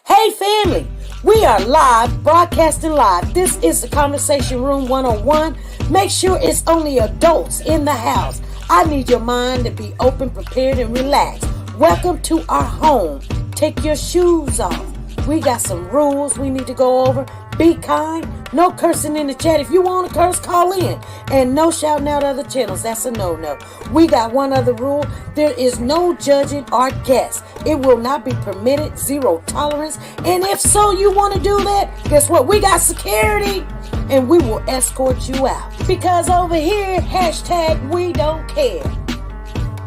Hey family, we are live, broadcasting live. This is the Conversation Room 101. Make sure it's only adults in the house. I need your mind to be open, prepared, and relaxed. Welcome to our home. Take your shoes off. We got some rules we need to go over. Be kind. No cursing in the chat. If you want to curse, call in. And no shouting out other channels. That's a no-no. We got one other rule. There is no judging our guests. It will not be permitted. Zero tolerance. And if so, you want to do that, guess what? We got security. And we will escort you out. Because over here, hashtag we don't care.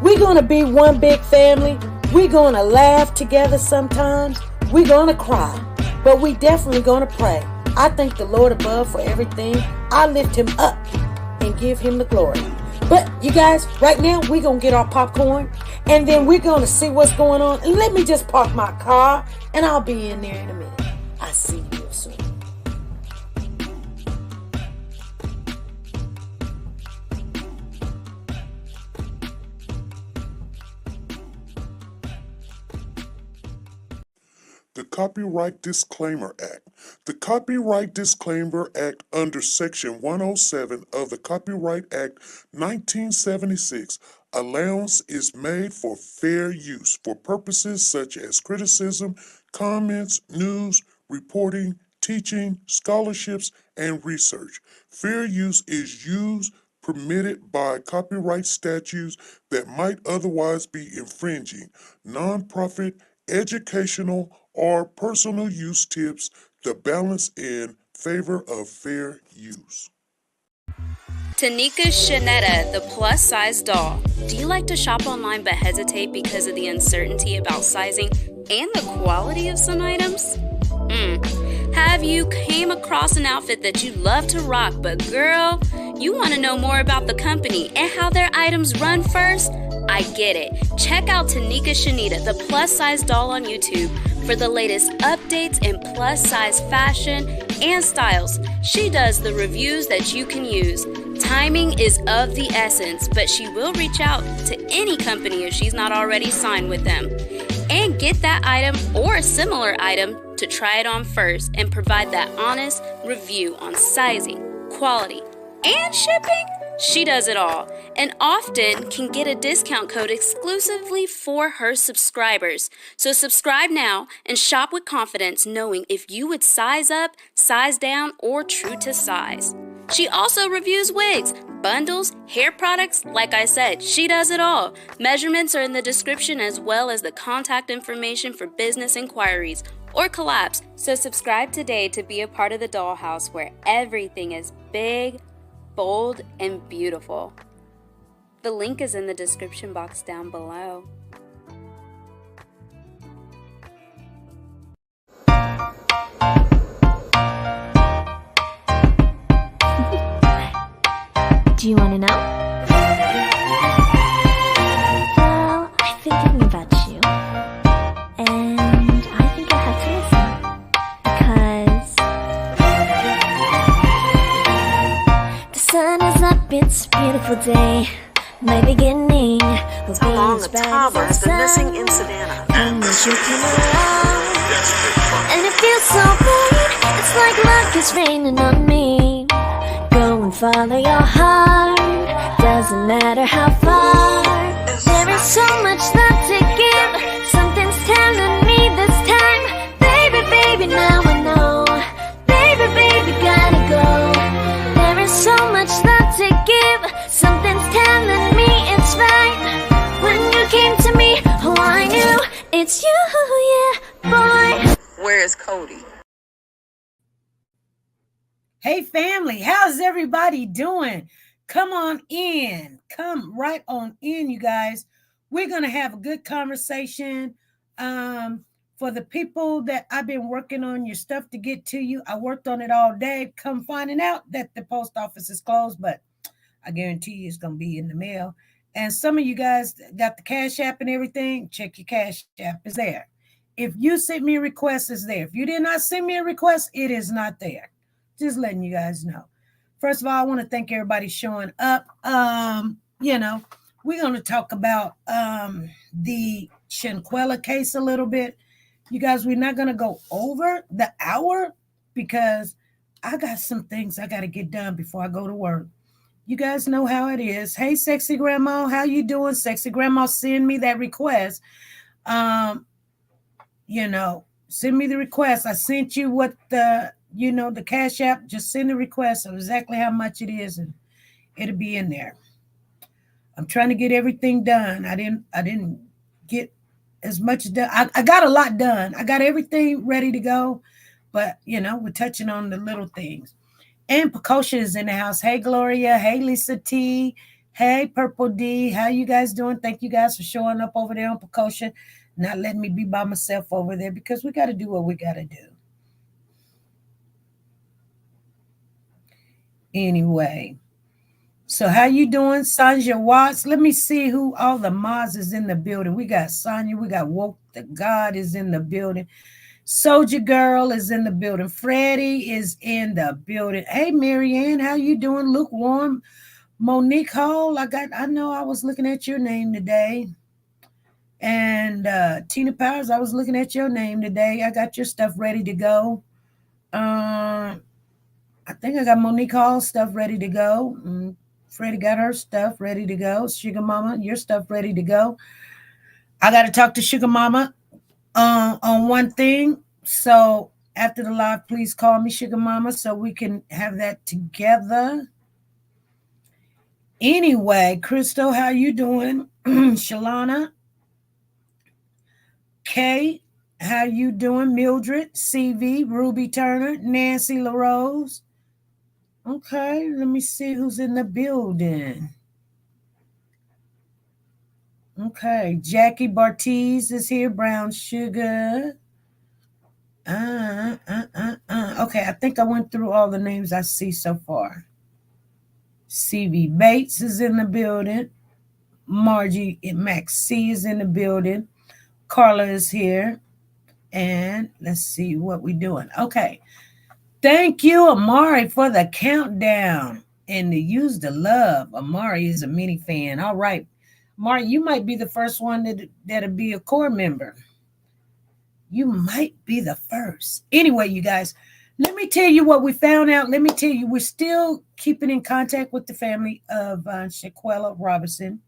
We're going to be one big family. We're going to laugh together sometimes. We're going to cry. But we definitely going to pray. I thank the Lord above for everything. I lift him up and give him the glory. But you guys, right now, we're going to get our popcorn. And then we're going to see what's going on. And let me just park my car. And I'll be in there in a minute. I'll see you soon. The Copyright Disclaimer Act. The Copyright Disclaimer Act under Section 107 of the Copyright Act 1976, allowance is made for fair use for purposes such as criticism, comments, news, reporting, teaching, scholarships, and research. Fair use is used permitted by copyright statutes that might otherwise be infringing. Nonprofit, educational, or personal use tips the balance in favor of fair use. TeNika's Shenette, the plus-size doll. Do you like to shop online but hesitate because of the uncertainty about sizing and the quality of some items? Have you came across an outfit that you love to rock, but girl, you want to know more about the company and how their items run first? I get it. Check out TeNika Shenette, the plus-size doll on YouTube for the latest updates in plus-size fashion and styles. She does the reviews that you can use. Timing is of the essence, but she will reach out to any company if she's not already signed with them. And get that item or a similar item to try it on first and provide that honest review on sizing, quality, and shipping. She does it all, and often can get a discount code exclusively for her subscribers. So subscribe now and shop with confidence, knowing if you would size up, size down, or true to size. She also reviews wigs, bundles, hair products. Like I said, she does it all. Measurements are in the description as well as the contact information for business inquiries or collabs. So subscribe today to be a part of the dollhouse where everything is big, bold, and beautiful. The link is in the description box down below. Do you want to know? Well, I've been thinking about you, and I think you'll have to listen, because the sun is up, it's a beautiful day. My beginning will be Along as a bright toddler as has the been missing sun. in Savannah. And when you come around, and it feels so right, it's like luck is raining on me. Go and follow your heart, doesn't matter how far. There is so much love to give, something's telling me this time. Baby, baby, now I know. Baby, baby, gotta go. There is so much love to give, something's telling me it's right. When you came to me, oh I knew it's you, yeah, boy. Where is Cody? Hey family, how's everybody doing? Come on in. Come right on in, you guys. We're going to have a good conversation. For the people that I've been working on your stuff to get to you, I worked on it all day. Come finding out that the post office is closed, but I guarantee you it's going to be in the mail. And some of you guys got the Cashapp and everything. Check your Cashapp. It's there. If you sent me a request, it's there. If you did not send me a request, it is not there. Just letting you guys know. First of all, I want to thank everybody showing up. We're going to talk about the Shanquella case a little bit. You guys, we're not going to go over the hour because I got some things I got to get done before I go to work. You guys know how it is. Hey, sexy grandma, how you doing? Sexy grandma, send me that request. Send me the request. I sent you what the Cash App. Just send the request of exactly how much it is, and it'll be in there. I'm trying to get everything done. I didn't get as much done. I got a lot done. I got everything ready to go, but we're touching on the little things. And Petition is in the house. Hey, Gloria. Hey, Lisa T. Hey, Purple D. How you guys doing? Thank you guys for showing up over there on Petition. Not letting me be by myself over there because we got to do what we got to do. Anyway, so how you doing, Sanja Watts? Let me see who all the mods is in the building. We got Sonya. We got Woke the God is in the building. Soldier Girl is in the building. Freddie is in the building. Hey, Marianne, how you doing? Lukewarm. Monique Hall, I know I was looking at your name today. And Tina Powers, I was looking at your name today. I got your stuff ready to go. I think I got Monique Hall's stuff ready to go. Freddie got her stuff ready to go. Sugar Mama, your stuff ready to go. I got to talk to Sugar Mama on one thing. So after the live, please call me Sugar Mama so we can have that together. Anyway, Crystal, how you doing? Shalana. Kay, how you doing? Mildred, CV, Ruby Turner, Nancy LaRose. Okay, let me see who's in the building. Okay, Jackie Bartiz is here. Brown Sugar. Okay, I think I went through all the names I see so far. CV Bates is in the building. Margie Max C is in the building. Carla is here. And let's see what we're doing. Okay. Thank you, Amari, for the countdown and to use the love. Amari is a mini fan. All right. Amari, you might be the first one that'll be a core member. You might be the first. Anyway, you guys, let me tell you what we found out. Let me tell you, we're still keeping in contact with the family of Shanquella Robinson.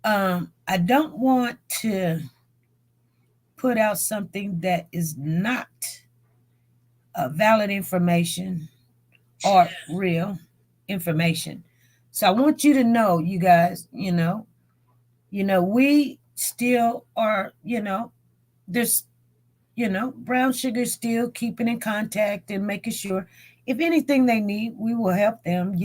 I don't want to put out something that is not valid information or real information. So I want you to know, you guys, we still are, there's, Brown Sugar still keeping in contact and making sure if anything they need, we will help them,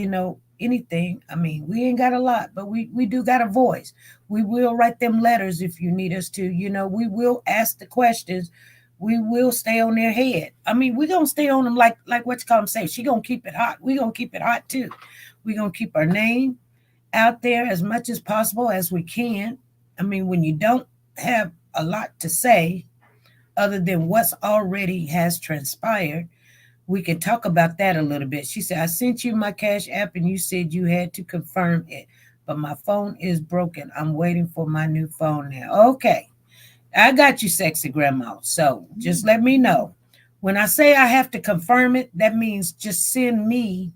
anything. I mean, we ain't got a lot, but we do got a voice. We will write them letters if you need us to, we will ask the questions. We will stay on their head. I mean, we're going to stay on them like what you call them say. She going to keep it hot. We're going to keep it hot too. We're going to keep our name out there as much as possible as we can. I mean, when you don't have a lot to say other than what's already has transpired, we can talk about that a little bit. She said, I sent you my Cash App and you said you had to confirm it, but my phone is broken. I'm waiting for my new phone now. Okay. I got you, sexy grandma. So just let me know. When I say I have to confirm it, that means just send me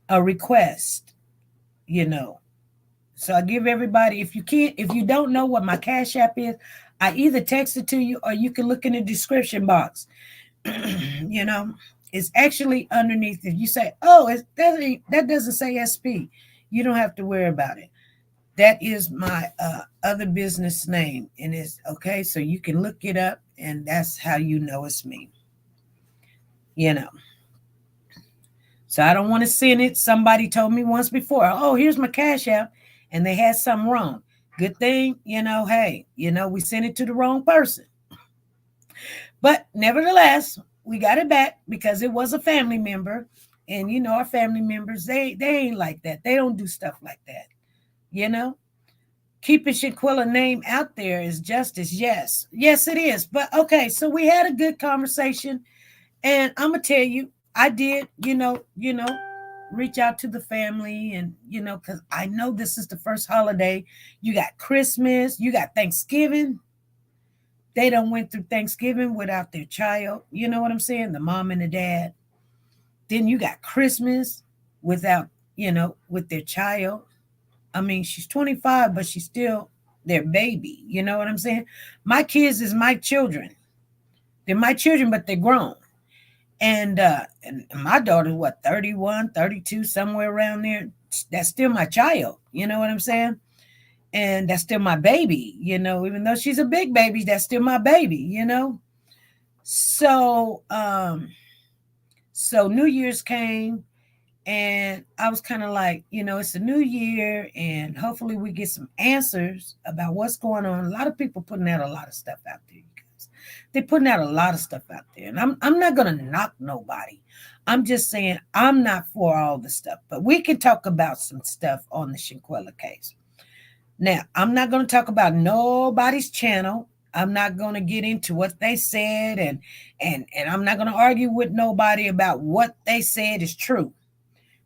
a request, So I give everybody, if you don't know what my Cash App is, I either text it to you or you can look in the description box. It's actually underneath. If you say, oh, that doesn't say SP, you don't have to worry about it. That is my other business name. And it's okay. So you can look it up and that's how you know it's me. So I don't want to send it. Somebody told me once before, oh, here's my Cash App. And they had something wrong. Good thing, hey, we sent it to the wrong person. But nevertheless, we got it back because it was a family member. And, our family members, they ain't like that. They don't do stuff like that. Keeping Shanquella name out there is justice. Yes, it is. But okay, so we had a good conversation, and I'm gonna tell you, I did, reach out to the family, and because I know this is the first holiday. You got Christmas, you got Thanksgiving. They done went through Thanksgiving without their child. You know what I'm saying? The mom and the dad. Then you got Christmas without, with their child. I mean, she's 25, but she's still their baby. You know what I'm saying? My kids is my children. They're my children, but they're grown. And my daughter's 31, 32, somewhere around there. That's still my child. You know what I'm saying? And that's still my baby, even though she's a big baby, that's still my baby, So, so New Year's came and I was kind of like, it's a new year and hopefully we get some answers about what's going on. A lot of people putting out a lot of stuff out there, you guys. They're putting out a lot of stuff out there. And I'm not going to knock nobody. I'm just saying I'm not for all the stuff, but we can talk about some stuff on the Shanquella case. Now, I'm not going to talk about nobody's channel. I'm not going to get into what they said, and I'm not going to argue with nobody about what they said is true,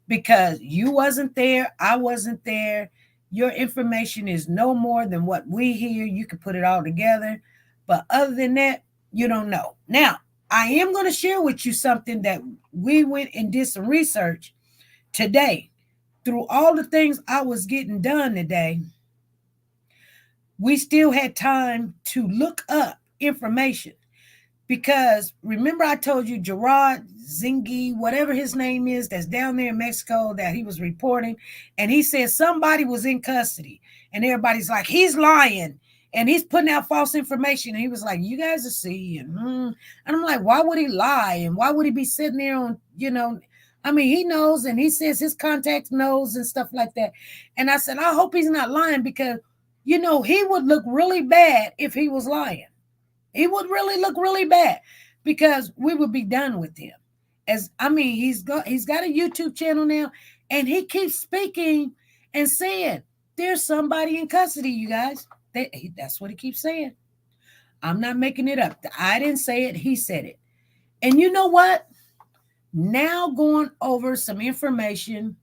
because you wasn't there, I wasn't there. Your information is no more than what we hear. You can put it all together, but other than that, you don't know. Now, I am going to share with you something that we went and did some research today. Through all the things I was getting done today, we still had time to look up information, because remember I told you Gerard Zingi, whatever his name is, that's down there in Mexico, that he was reporting, and he said somebody was in custody, and everybody's like, he's lying and he's putting out false information. And he was like, you guys will see. And I'm like, why would he lie? And why would he be sitting there on, I mean, he knows, and he says his contact knows and stuff like that. And I said, I hope he's not lying, because he would look really bad if he was lying. He would really look really bad, because we would be done with him. He's got a YouTube channel now, and he keeps speaking and saying there's somebody in custody, you guys. That's what he keeps saying. I'm not making it up. I didn't say it. He said it. And you know what? Now going over some information,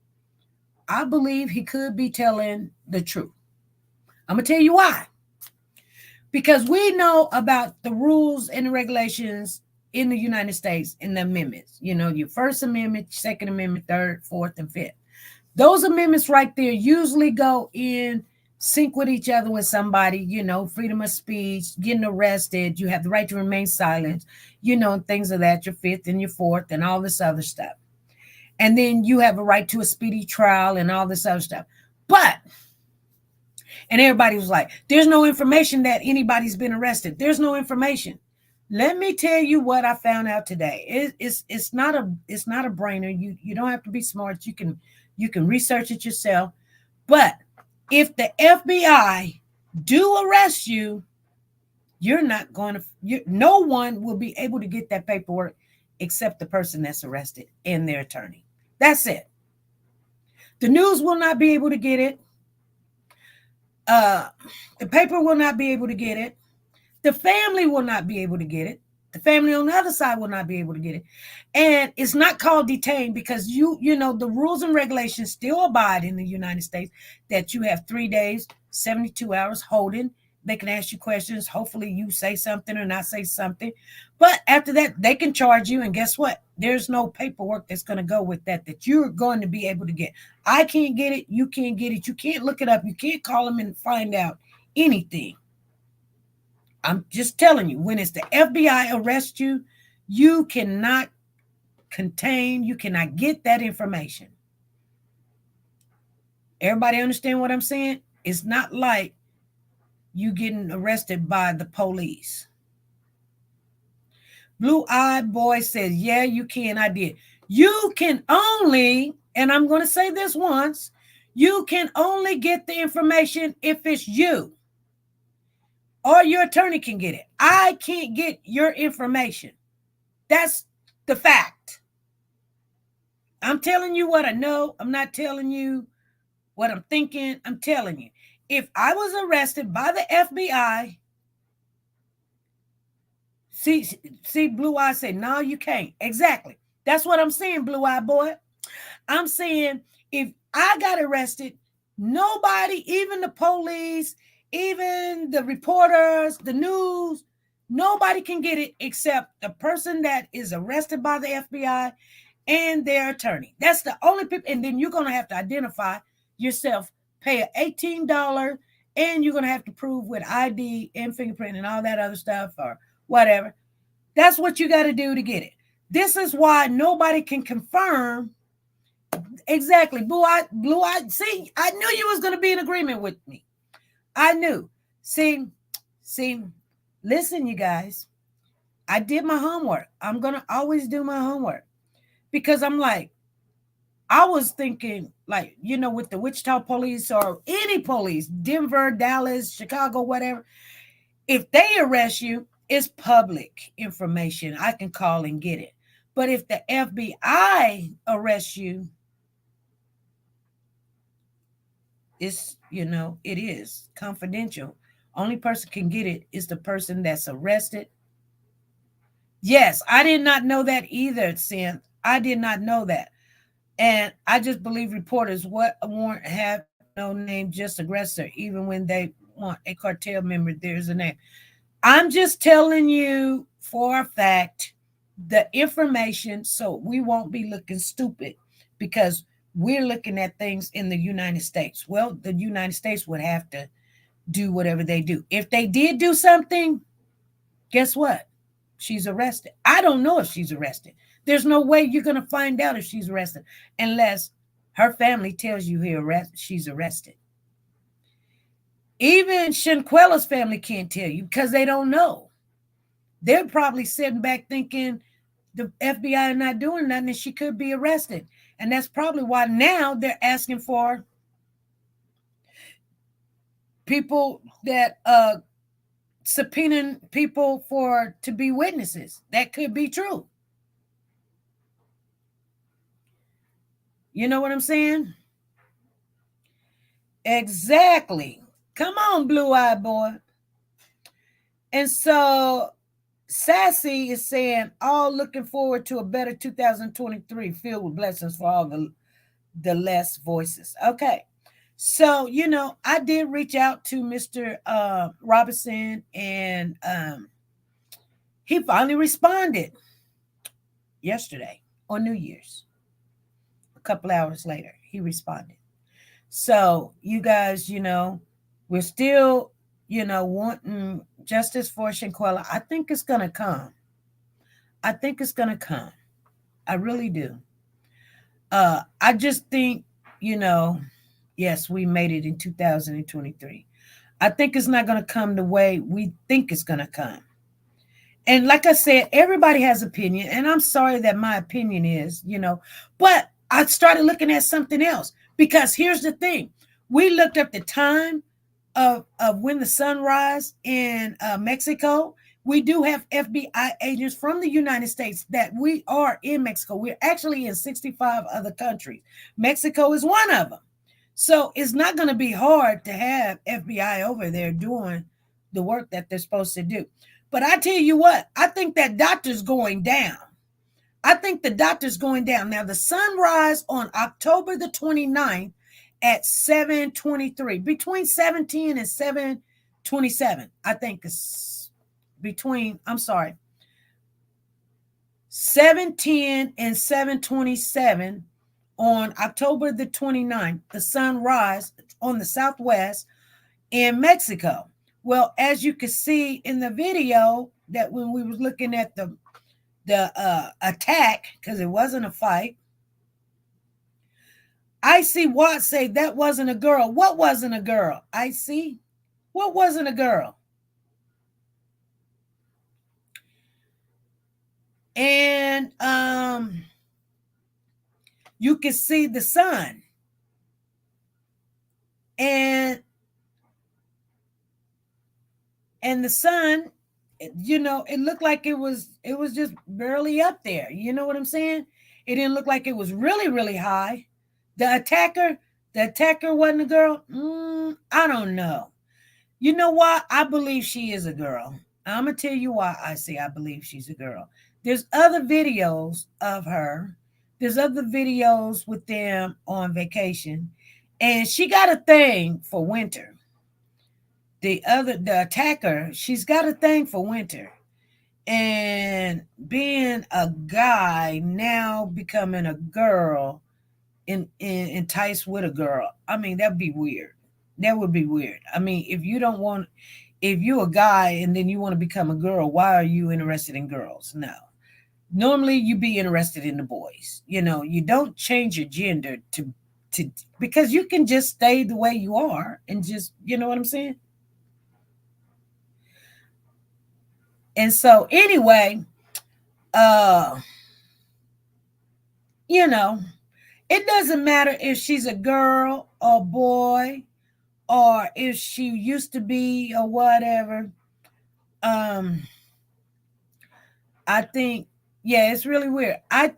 I believe he could be telling the truth. I'm going to tell you why. Because we know about the rules and the regulations in the United States in the amendments. Your First Amendment, Second Amendment, Third, Fourth, and Fifth. Those amendments right there usually go in sync with each other with somebody, freedom of speech, getting arrested. You have the right to remain silent, things of that, your Fifth and your Fourth and all this other stuff. And then you have a right to a speedy trial and all this other stuff. And everybody was like, there's no information that anybody's been arrested. There's no information. Let me tell you what I found out today. It's not a brainer. You don't have to be smart. You can research it yourself. But if the FBI do arrest you, no one will be able to get that paperwork except the person that's arrested and their attorney. That's it. The news will not be able to get it. The paper will not be able to get it. The family will not be able to get it. The family on the other side will not be able to get it. And it's not called detained, because the rules and regulations still abide in the United States that you have 3 days, 72 hours holding. They can ask you questions. Hopefully you say something or not say something. But after that, they can charge you. And guess what? There's no paperwork that's going to go with that you're going to be able to get. I can't get it. You can't get it. You can't look it up. You can't call them and find out anything. I'm just telling you, when it's the FBI arrest you, you cannot get that information. Everybody understand what I'm saying? It's not like you getting arrested by the police. Blue-eyed boy says, yeah, you can. I did. You can only, and I'm going to say this once, you can only get the information if it's you, or your attorney can get it. I can't get your information. That's the fact. I'm telling you what I know. I'm not telling you what I'm thinking. I'm telling you. If I was arrested by the FBI, see, Blue Eye say, no, you can't. Exactly. That's what I'm saying, Blue Eye boy. I'm saying if I got arrested, nobody, even the police, even the reporters, the news, Nobody can get it except the person that is arrested by the FBI and their attorney. That's the only people. And then you're going to have to identify yourself, pay an $18, and you're going to have to prove with ID and fingerprint and all that other stuff or whatever. That's what you got to do to get it. This is why nobody can confirm exactly. Blue eye. See, I knew you was going to be in agreement with me. I knew. See, listen, you guys. I did my homework. I'm going to always do my homework because I'm like, I was thinking, like, you know, with the Wichita police or any police, Denver, Dallas, Chicago, whatever, if they arrest you, it's public information. I can call and get it. But if the FBI arrests you, it's, you know, it is confidential. Only person can get it is the person that's arrested. Yes, I did not know that either, Cynth. I did not know that. And I just believe reporters what warrant have no name, just aggressor, even when they want a cartel member, there's a name. I'm just telling you for a fact the information so we won't be looking stupid because we're looking at things in the United States. Well, the United States would have to do whatever they do. If they did do something, guess what? She's arrested. I don't know if she's arrested. There's no way you're going to find out if she's arrested unless her family tells you she's arrested. Even Shanquella's family can't tell you because they don't know. They're probably sitting back thinking the FBI are not doing nothing and she could be arrested. And that's probably why now they're asking for people that subpoenaing people to be witnesses. That could be true. You know what I'm saying? Exactly. Come on, blue-eyed boy. And so Sassy is saying, all looking forward to a better 2023 filled with blessings for all the less voices. Okay. So, you know, I did reach out to Mr. Robinson and he finally responded yesterday on New Year's. A couple hours later, he responded. So you guys, you know, we're still, you know, wanting justice for Shanquella. I think it's going to come. I think it's going to come. I really do. I just think, you know, yes, we made it in 2023. I think it's not going to come the way we think it's going to come. And like I said, everybody has opinion. And I'm sorry that my opinion is, you know, but I started looking at something else because here's the thing. We looked up the time of when the sun rise in Mexico. We do have FBI agents from the United States that we are in Mexico. We're actually in 65 other countries. Mexico is one of them. So it's not going to be hard to have FBI over there doing the work that they're supposed to do. But I tell you what, I think that doctor's going down. I think the doctor's going down. Now, the sunrise on October the 29th at 7:23, between 7:10 and 7:27, I think it's between, 7:10 and 7:27 on October the 29th, the sunrise on the southwest in Mexico. Well, as you can see in the video that when we was looking at the attack, because it wasn't a fight, I see Watt say that wasn't a girl. What wasn't a girl? I see. What wasn't a girl? And you can see the sun. And the sun, you know, it looked like it was just barely up there. You know what I'm saying? It didn't look like it was really, really high. The attacker wasn't a girl. I don't know. You know why? I believe she is a girl. I'm going to tell you why I believe she's a girl. There's other videos of her. There's other videos with them on vacation. And she got a thing for winter. the attacker, she's got a thing for winter. And being a guy now becoming a girl enticed with a girl. I mean, that'd be weird. That would be weird. I mean, if you're a guy and then you want to become a girl, why are you interested in girls? No. Normally you be interested in the boys. You don't change your gender to because you can just stay the way you are and just, you know what I'm saying? And so anyway, it doesn't matter if she's a girl or boy or if she used to be or whatever. I think, it's really weird. I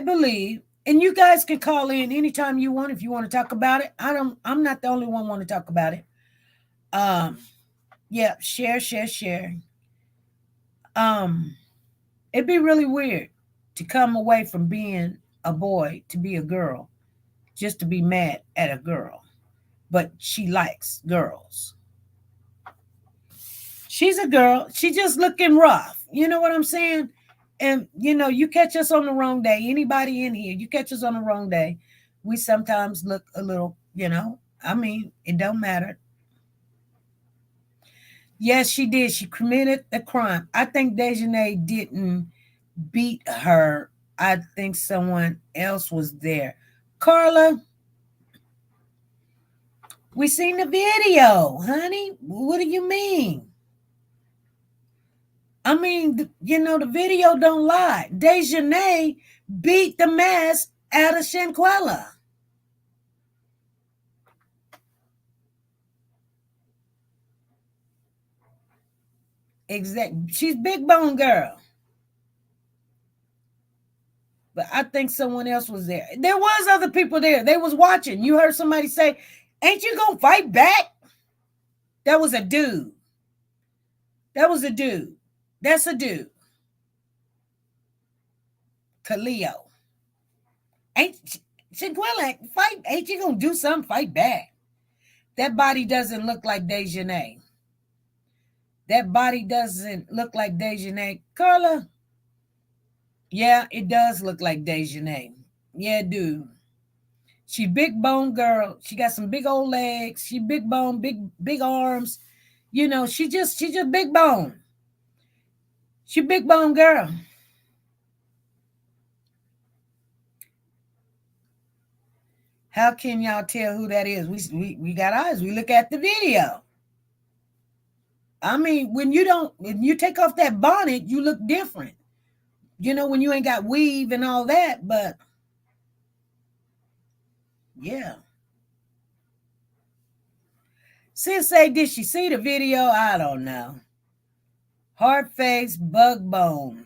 believe, and you guys can call in anytime you want if you want to talk about it. I'm not the only one want to talk about it. Share. It'd be really weird to come away from being a boy to be a girl, just to be mad at a girl. But she likes girls. She's a girl. She's just looking rough. You know what I'm saying? And, you catch us on the wrong day. Anybody in here, you catch us on the wrong day. We sometimes look a little, I mean, it don't matter. Yes, she did. She committed a crime. I think Dejanay didn't beat her. I think someone else was there. Carla, we seen the video, honey. What do you mean? I mean, the video don't lie. Dejanay beat the mess out of Shanquella. Exactly. She's big bone girl. But I think someone else was there. There was other people there. They was watching. You heard somebody say, "Ain't you gonna fight back?" That was a dude. That's a dude. Khalil. Ain't Shanquella fight? Ain't you gonna do something? Fight back. That body doesn't look like Dejanay. Carla. Yeah, it does look like Dejanay. Yeah, dude. She big bone girl. She got some big old legs. She big bone, big arms. She just big bone. She big bone girl. How can y'all tell who that is? We got eyes. We look at the video. I mean, when you take off that bonnet, you look different. When you ain't got weave and all that, but yeah. Sensei, did she see the video? I don't know. Hard face, bug bone.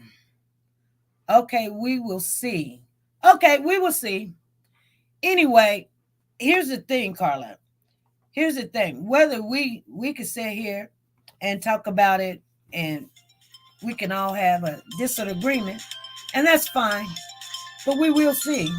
Okay, we will see. Anyway, here's the thing, Carla. Here's the thing. Whether we could sit here and talk about it and we can all have a disagreement, and that's fine. But we will see.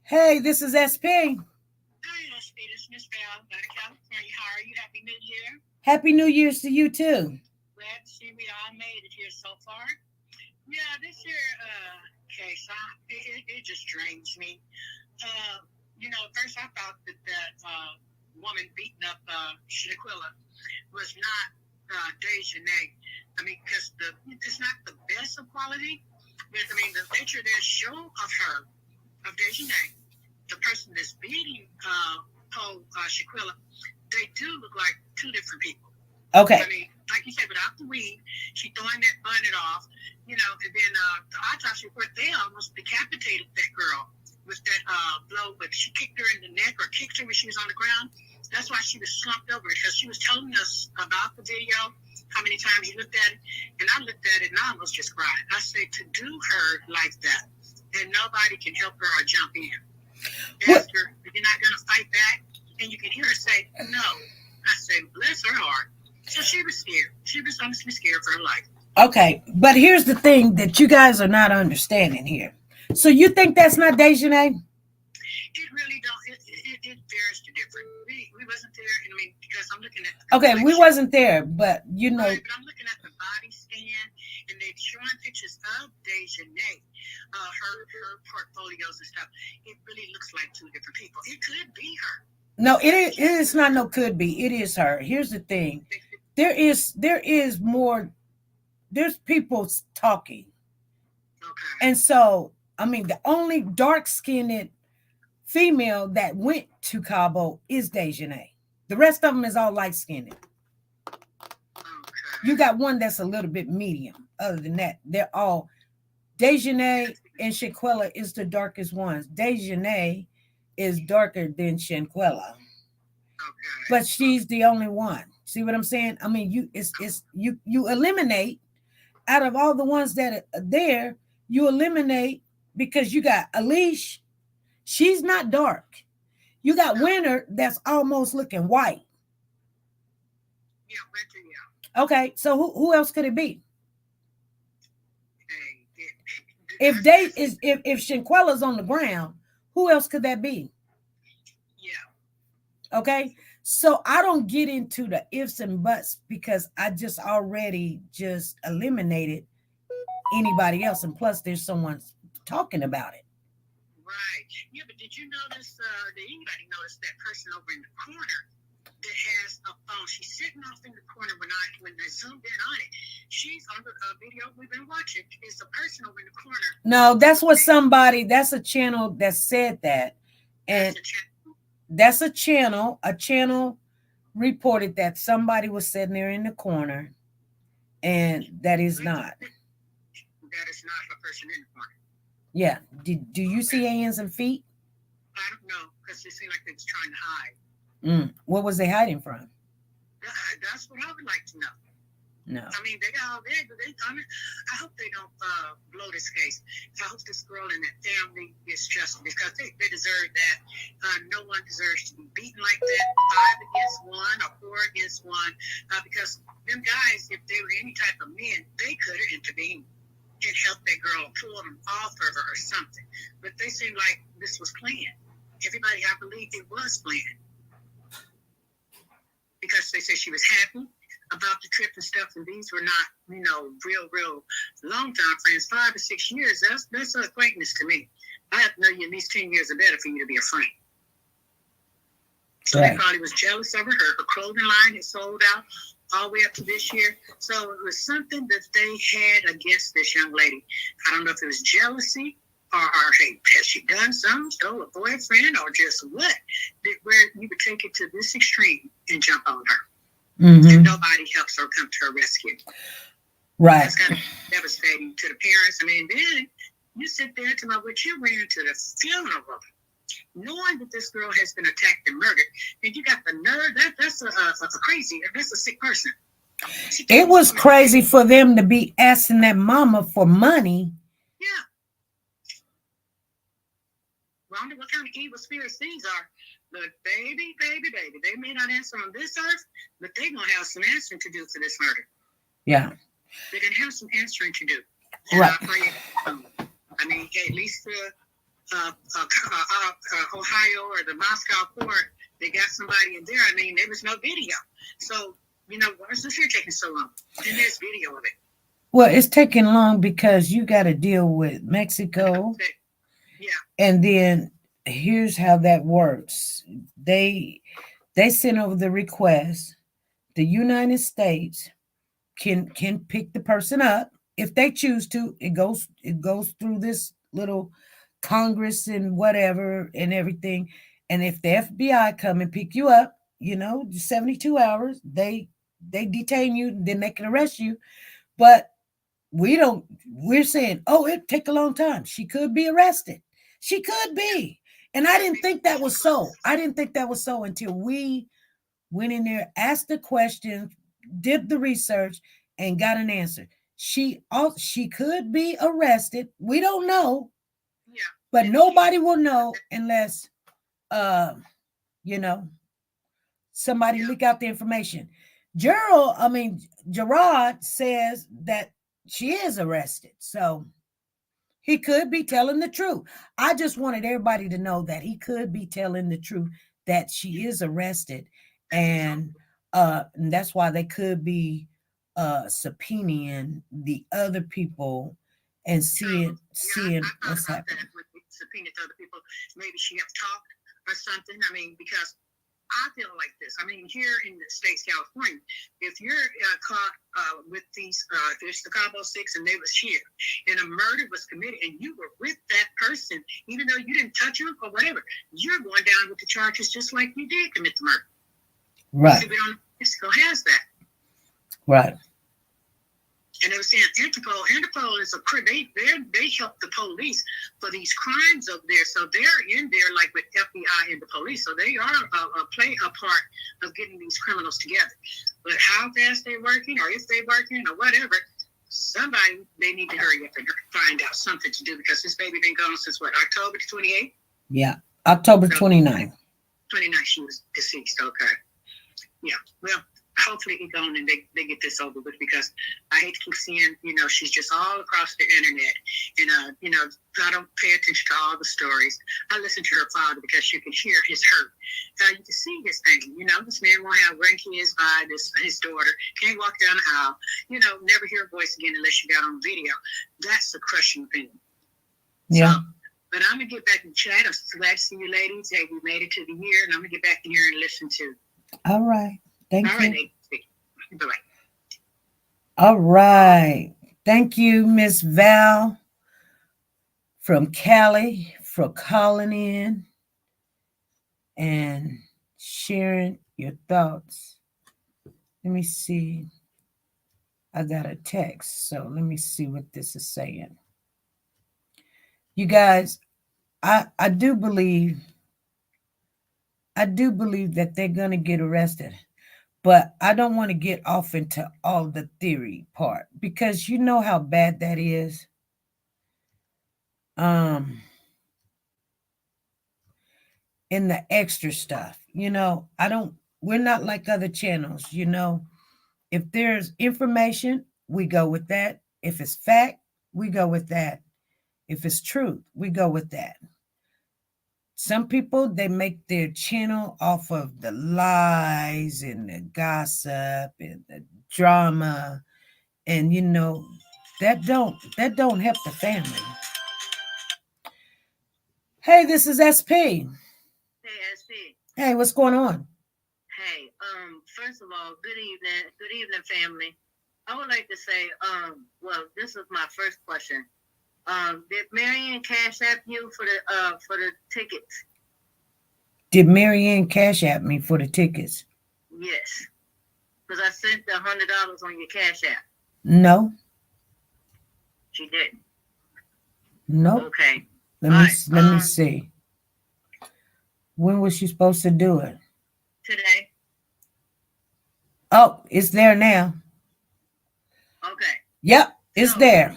Hey, this is SP. Hi, SP. This is Miss Val out of California. How are you? Happy New Year. Happy New Year's to you, too. Glad to see we all made it here so far. Yeah, this year case, it just drains me. First I thought that woman beating up Shanquella was not Dejanay. I mean, because it's not the best of quality. But I mean, the picture they show of her, of Dejanay, the person that's beating Shanquella, they do look like two different people. Okay. I mean, like you said, without the weave, she throwing that bonnet off, and then the autopsy report, they almost decapitated that girl with that blow, but she kicked her in the neck or kicked her when she was on the ground. That's why she was slumped over, because she was telling us about the video, how many times he looked at it, and I looked at it and I almost just cried. I said, to do her like that, and nobody can help her or jump in. Ask her, if you're not going to fight back, and you can hear her say, no. I said, bless her heart. So she was scared. She was honestly scared for her life. Okay, but here's the thing that you guys are not understanding here. So you think that's not Dejanay? It really don't. It different. We wasn't there, and I mean, because I'm looking at Okay, we wasn't there, but you know. Right, but I'm looking at the body scan, and they're showing pictures of Shenette, her portfolios and stuff. It really looks like two different people. It could be her. No, it is not. No, could be. It is her. Here's the thing. There is more. There's people talking. Okay. And so, I mean, the only dark-skinned female that went to Cabo is Shenette. The rest of them is all light-skinned. Okay. You got one that's a little bit medium. Other than that, they're all Shenette and Shanquella is the darkest ones. Shenette is darker than Shanquella. Okay. But she's the only one. See what I'm saying? I mean, you eliminate out of all the ones that are there, you eliminate because you got Alicia. She's not dark. You got Winter that's almost looking white. Yeah, Winter, yeah. Okay, so who else could it be? If Shanquella's on the ground, who else could that be? Yeah. Okay, so I don't get into the ifs and buts because I just already just eliminated anybody else, and plus there's someone talking about it. Right. Yeah, but did you notice? Did anybody notice that person over in the corner that has a phone? She's sitting off in the corner when they zoomed in on it. She's on the video we've been watching. It's a person over in the corner. No, that's what somebody. That's a channel that said that, and that's a channel. A channel reported that somebody was sitting there in the corner, and that is not. That is not a person in the corner. Yeah. Do you see hands and feet? I don't know, because it seemed like they was trying to hide. What was they hiding from? That's what I would like to know. No. I mean, they all there, but I hope they don't blow this case. I hope this girl and that family gets justice because they deserve that. No one deserves to be beaten like that, 5 against 1 or 4 against 1, because them guys, if they were any type of men, they could have intervened and helped that girl or pull them off of her or something. But they seemed like this was planned. Everybody, I believe it was planned. Because they said she was happy about the trip and stuff, and these were not, real long-time friends. 5 or 6 years, that's an acquaintance to me. I have to know you at least 10 years or better for you to be a friend. So They probably was jealous of her. Her clothing line had sold out all the way up to this year. So it was something that they had against this young lady. I don't know if it was jealousy or hey, has she done something, stole a boyfriend, or just what? Where you would take it to this extreme and jump on her. And nobody helps her come to her rescue. Right. That's kind of devastating to the parents. I mean, then you sit there to what you ran to the funeral, knowing that this girl has been attacked and murdered, and you got the nerve. That's a sick person. It was crazy for them to be asking that mama for money. Yeah. Well, I wonder what kind of evil spirits these are. But baby, they may not answer on this earth, but they're going to have some answering to do for this murder. Yeah. They're going to have some answering to do. And right. I pray, I mean, at least Ohio or the Moscow court, they got somebody in there. I mean, there was no video. So, why is this here taking so long? And there's video of it. Well, it's taking long because you got to deal with Mexico. Yeah. And then here's how that works. They send over the request. The United States can pick the person up if they choose to. It goes through this little Congress and whatever and everything. And if the FBI come and pick you up, 72 hours, they detain you, then they can arrest you. But we're saying, it take a long time. She could be arrested. She could be. And I didn't think that was so. Until we went in there, asked the questions, did the research, and got an answer. She could be arrested. We don't know. Yeah. But nobody will know unless somebody leak out the information. Gerard says that she is arrested. So he could be telling the truth. I just wanted everybody to know that he could be telling the truth, that she is arrested, and that's why they could be subpoenaing the other people and seeing I what's thought about happening. that with subpoena to other people. Maybe she have talked or something. I mean, because I feel like this. I mean, here in the states, California, if you're caught with these, there's the Cabo Six and they was here, and a murder was committed, and you were with that person, even though you didn't touch him or whatever, you're going down with the charges just like you did commit the murder. Right. So we don't. Mexico has that. Right. And they were saying Interpol is they help the police for these crimes over there. So they're in there like with FBI and the police. So they are play a part of getting these criminals together. But how fast they're working, or if they're working, or whatever, somebody, they need to hurry up and find out something to do, because this baby been gone since what, October 28th? Yeah, October 29th. 29th she was deceased. Okay. Yeah. Well, hopefully he's gone and they get this over with, because I hate to keep seeing, she's just all across the internet. And, I don't pay attention to all the stories. I listen to her father because you can hear his hurt. You can see his thing. This man won't have grandkids by his daughter. Can't walk down the aisle. Never hear a voice again unless you got on video. That's a crushing thing. Yeah. So, but I'm going to get back in chat. I'm glad to see you ladies. Hey, we made it to the year, and I'm going to get back in here and listen to. All right. Thank you. All right. Bye-bye. All right. Thank you, Miss Val from Cali, for calling in and sharing your thoughts. Let me see. I got a text, so let me see what this is saying. You guys, I do believe that they're going to get arrested. But I don't want to get off into all the theory part, because you know how bad that is. In the extra stuff, we're not like other channels, If there's information, we go with that. If it's fact, we go with that. If it's truth, we go with that. Some people, they make their channel off of the lies and the gossip and the drama. And, that don't help the family. Hey, this is SP. Hey, SP. Hey, what's going on? Hey, first of all, good evening. Good evening, family. I would like to say, well, this is my first question. Did Marianne Cashapp you for the tickets? Did Marianne Cashapp me for the tickets? Yes. Because I sent the $100 on your Cash App. No. She didn't. No. Okay. Let me see. When was she supposed to do it? Today. Oh, it's there now. Okay. Yep, it's there.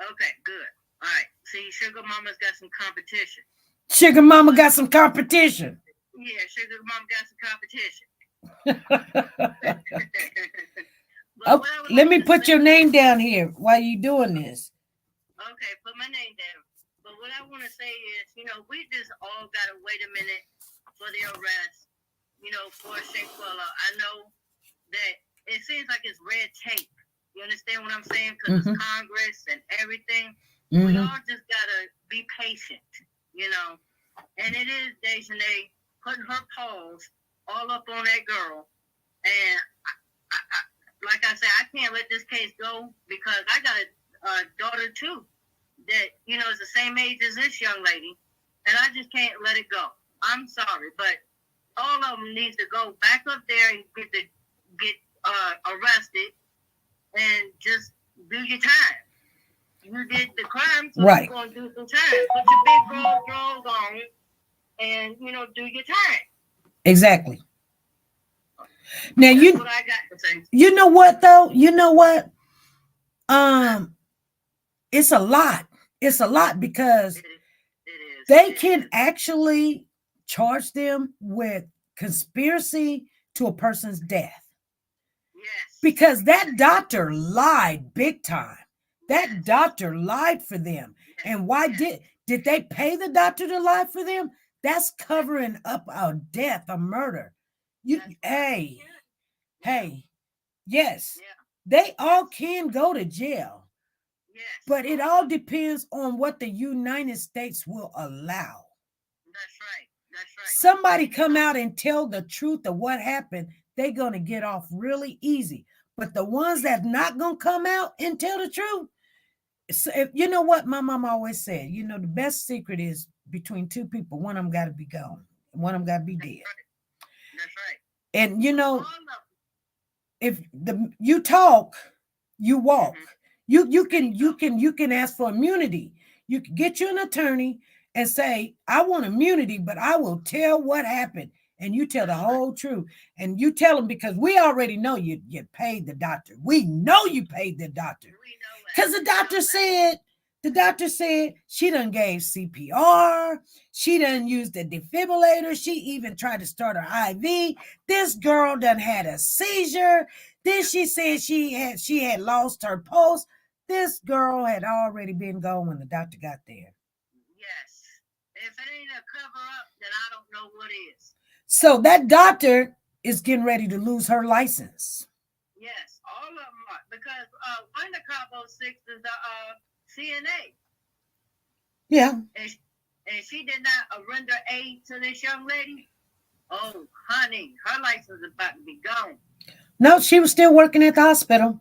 Okay, good. All right. See, Sugar Mama's got some competition. Sugar Mama got some competition. Yeah, Sugar Mama got some competition. Oh, let me put your name down here while you doing this. Okay, put my name down. But what I want to say is, we just all got to wait a minute for the arrest, for Shanquella. I know that it seems like it's red tape. You understand what I'm saying? Because it's Congress and everything. We all just got to be patient, And it is Dejanay putting her paws all up on that girl. And I, like I said, I can't let this case go, because I got a daughter too that, is the same age as this young lady. And I just can't let it go. I'm sorry, but all of them needs to go back up there and get arrested and just do your time. You did the crime, so right. You're going to do some time. Put your big girl drawers on and, do your time. Exactly. Now, That's what I got to say. You know what, though? You know what? It's a lot. It's a lot, because they can actually charge them with conspiracy to a person's death. Yes. Because that doctor lied big time. That doctor lied for them. And why did they pay the doctor to lie for them? That's covering up a death, a murder. Hey, yes, they all can go to jail. Yes. But it all depends on what the United States will allow. That's right. That's right. Somebody come out and tell the truth of what happened, they're going to get off really easy. But the ones that not going to come out and tell the truth, so you know what my mom always said, the best secret is between two people. One of them got to be gone. One of them got to be dead. That's right. And if you talk, you walk. You can ask for immunity. You can get you an attorney and say, I want immunity, but I will tell what happened. And you tell the whole truth. And you tell them, because we already know you paid the doctor. We know you paid the doctor. Because the doctor said she done gave CPR. She done used the defibrillator. She even tried to start her IV. This girl done had a seizure. Then she said she had lost her pulse. This girl had already been gone when the doctor got there. Yes. If it ain't a cover up, then I don't know what is. So that doctor is getting ready to lose her license. Yes, all of them are. Because one of the Cabo 6 is the CNA. Yeah. And she did not render aid to this young lady. Oh, honey, her license is about to be gone. No, she was still working at the hospital.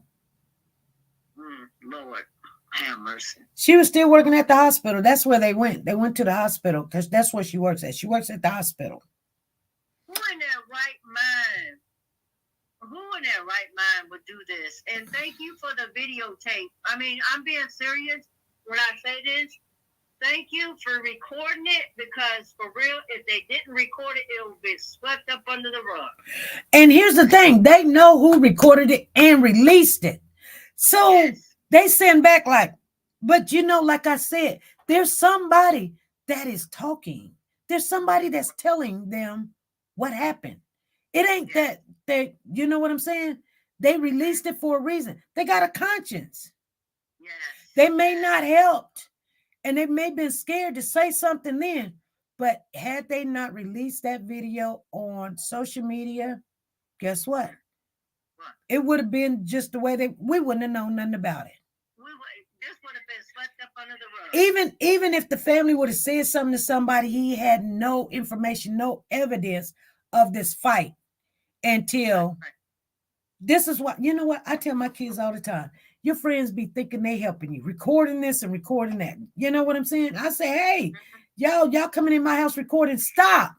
Lord, have mercy. She was still working at the hospital. That's where they went. They went to the hospital because that's where she works at. She works at the hospital. Who in their right mind? Who in their right mind would do this? And thank you for the videotape. I mean, I'm being serious when I say this. Thank you for recording it, because for real, if they didn't record it, it would be swept up under the rug. And here's the thing. They know who recorded it and released it. So they send back but like I said, there's somebody that is talking. There's somebody that's telling them what happened. It ain't that they, you know what I'm saying? They released it for a reason. They got a conscience. Yes. They may not helped, and they may have been scared to say something then, but had they not released that video on social media, guess what? It would have been just the way we wouldn't have known nothing about it. This would have been swept up under the rug. Even if the family would have said something to somebody, he had no information, no evidence of this fight until this is what, you know what? I tell my kids all the time, your friends be thinking they helping you, recording this and recording that. You know what I'm saying? I say, hey, y'all coming in my house recording, stop.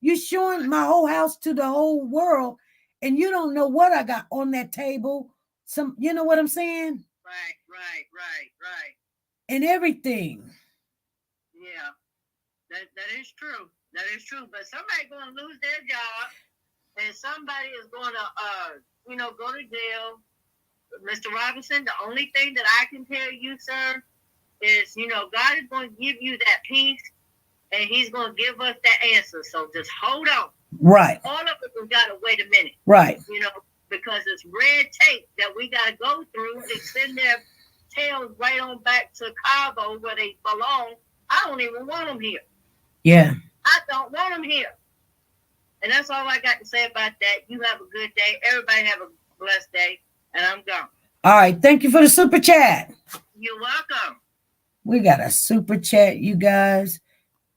You showing my whole house to the whole world, and you don't know what I got on that table. You know what I'm saying? Right. And everything. Yeah, that is true. That is true. But somebody's going to lose their job, and somebody is going to, go to jail. Mr. Robinson, the only thing that I can tell you, sir, is, God is going to give you that peace, and he's going to give us that answer. So just hold on. Right. All of us have got to wait a minute. Right. Because it's red tape that we got to go through to send their tails right on back to Cabo where they belong. I don't even want them here. Yeah. I don't want them here. And that's all I got to say about that. You have a good day. Everybody have a blessed day. And I'm gone. All right. Thank you for the super chat. You're welcome. We got a super chat, you guys.